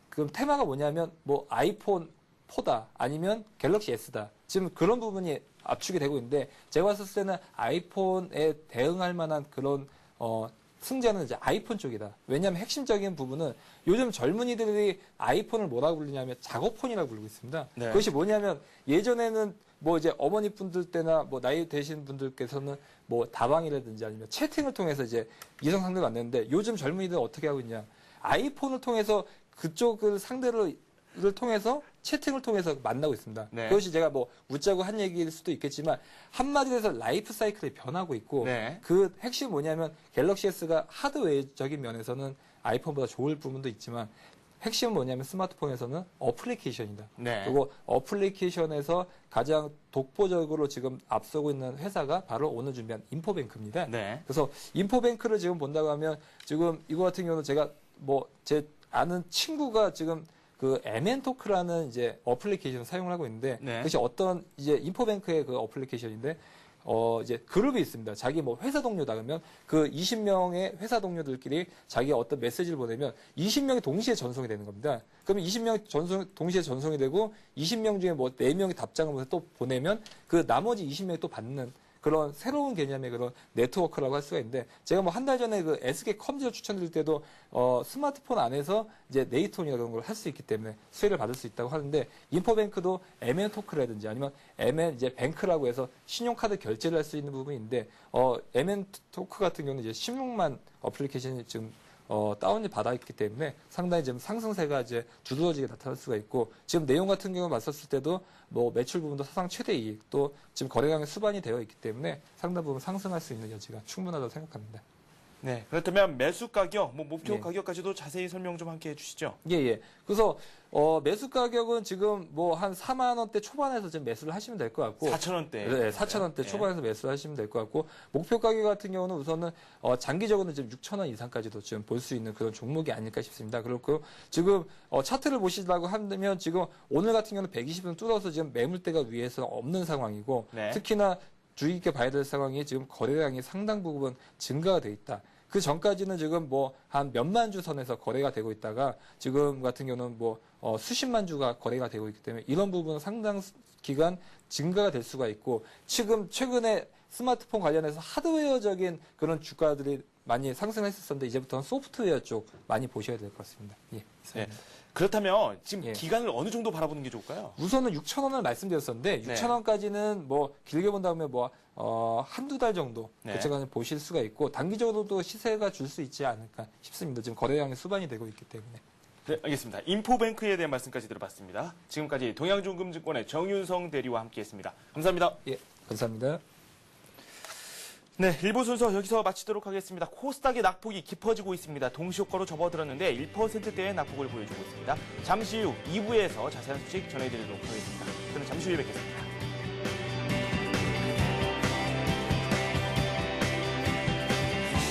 그 테마가 뭐냐면 뭐 아이폰 4다 아니면 갤럭시 S다. 지금 그런 부분이 압축이 되고 있는데 제가 봤을 때는 아이폰에 대응할 만한 그런 승자는 이제 아이폰 쪽이다. 왜냐하면 핵심적인 부분은 요즘 젊은이들이 아이폰을 뭐라고 부르냐면 작업폰이라고 부르고 있습니다. 네. 그것이 뭐냐면 예전에는 뭐 이제 어머니 분들 때나 뭐 나이 되신 분들께서는 뭐 다방이라든지 아니면 채팅을 통해서 이제 이성 상대를 만났는데 요즘 젊은이들은 어떻게 하고 있냐. 아이폰을 통해서 그쪽을 상대를 통해서 채팅을 통해서 만나고 있습니다. 네. 그것이 제가 뭐 웃자고 한 얘기일 수도 있겠지만 한마디로 해서 라이프 사이클이 변하고 있고 네. 그 핵심이 뭐냐면 갤럭시 S가 하드웨어적인 면에서는 아이폰보다 좋을 부분도 있지만 핵심은 뭐냐면 스마트폰에서는 어플리케이션이다. 네. 그리고 어플리케이션에서 가장 독보적으로 지금 앞서고 있는 회사가 바로 오늘 준비한 인포뱅크입니다. 네. 그래서 인포뱅크를 지금 본다고 하면 지금 이거 같은 경우는 제가 뭐 제 아는 친구가 지금 그 MN토크라는 이제 어플리케이션을 사용을 하고 있는데 네. 그것이 어떤 이제 인포뱅크의 그 어플리케이션인데 이제 그룹이 있습니다. 자기 뭐 회사 동료다 그러면 그 20명의 회사 동료들끼리 자기가 어떤 메시지를 보내면 20명이 동시에 전송이 되는 겁니다. 그러면 20명이 동시에 전송이 되고 20명 중에 뭐 4명이 답장을 또 보내면 그 나머지 20명이 또 받는 그런 새로운 개념의 그런 네트워크라고 할 수가 있는데 제가 뭐 한 달 전에 그 SK컴즈를 추천드릴 때도 스마트폰 안에서 이제 네이톤이나 그런 걸 할 수 있기 때문에 수혜를 받을 수 있다고 하는데 인포뱅크도 MN토크라든지 아니면 MN 이제 뱅크라고 해서 신용카드 결제를 할 수 있는 부분인데 MN토크 같은 경우는 이제 16만 어플리케이션이 지금 다운이 받아 있기 때문에 상당히 지금 상승세가 이제 두드러지게 나타날 수가 있고 지금 내용 같은 경우 봤었을 때도 뭐 매출 부분도 사상 최대 이익 또 지금 거래량이 수반이 되어 있기 때문에 상당 부분 상승할 수 있는 여지가 충분하다고 생각합니다. 네, 그렇다면 매수 가격, 목표 네. 가격까지도 자세히 설명 좀 함께 해주시죠. 예. 그래서 매수 가격은 지금 뭐 한 4만 원대 초반에서 지금 매수를 하시면 될 것 같고 4,000원대. 네, 4,000원대 초반에서 매수하시면 될 것 같고 목표 가격 같은 경우는 우선은 장기적으로는 지금 6,000원 이상까지도 지금 볼 수 있는 그런 종목이 아닐까 싶습니다. 그렇고 지금 차트를 보시려고 하면 지금 오늘 같은 경우는 120은 뚫어서 지금 매물대가 위에서 없는 상황이고 네. 특히나 주의 깊게 봐야 될 상황이 지금 거래량이 상당 부분 증가가 돼 있다. 그 전까지는 지금 뭐 한 몇만 주 선에서 거래가 되고 있다가 지금 같은 경우는 뭐 수십만 주가 거래가 되고 있기 때문에 이런 부분은 상당 기간 증가가 될 수가 있고 지금 최근에 스마트폰 관련해서 하드웨어적인 그런 주가들이 많이 상승했었는데 이제부터는 소프트웨어 쪽 많이 보셔야 될 것 같습니다. 예. 네. 그렇다면 지금 예. 기간을 어느 정도 바라보는 게 좋을까요? 우선은 6,000원을 말씀드렸었는데 네. 6,000원까지는 뭐 길게 본다면 뭐 한두 달 정도 네. 그쪽에 보실 수가 있고 단기적으로도 시세가 줄 수 있지 않을까 싶습니다. 지금 거래량이 수반이 되고 있기 때문에. 네, 알겠습니다. 인포뱅크에 대한 말씀까지 들어봤습니다. 지금까지 동양중금증권의 정윤성 대리와 함께했습니다. 감사합니다. 예, 감사합니다. 네, 1부 순서 여기서 마치도록 하겠습니다. 코스닥의 낙폭이 깊어지고 있습니다. 동시효과로 접어들었는데 1%대의 낙폭을 보여주고 있습니다. 잠시 후 2부에서 자세한 소식 전해드리도록 하겠습니다. 저는 잠시 후에 뵙겠습니다.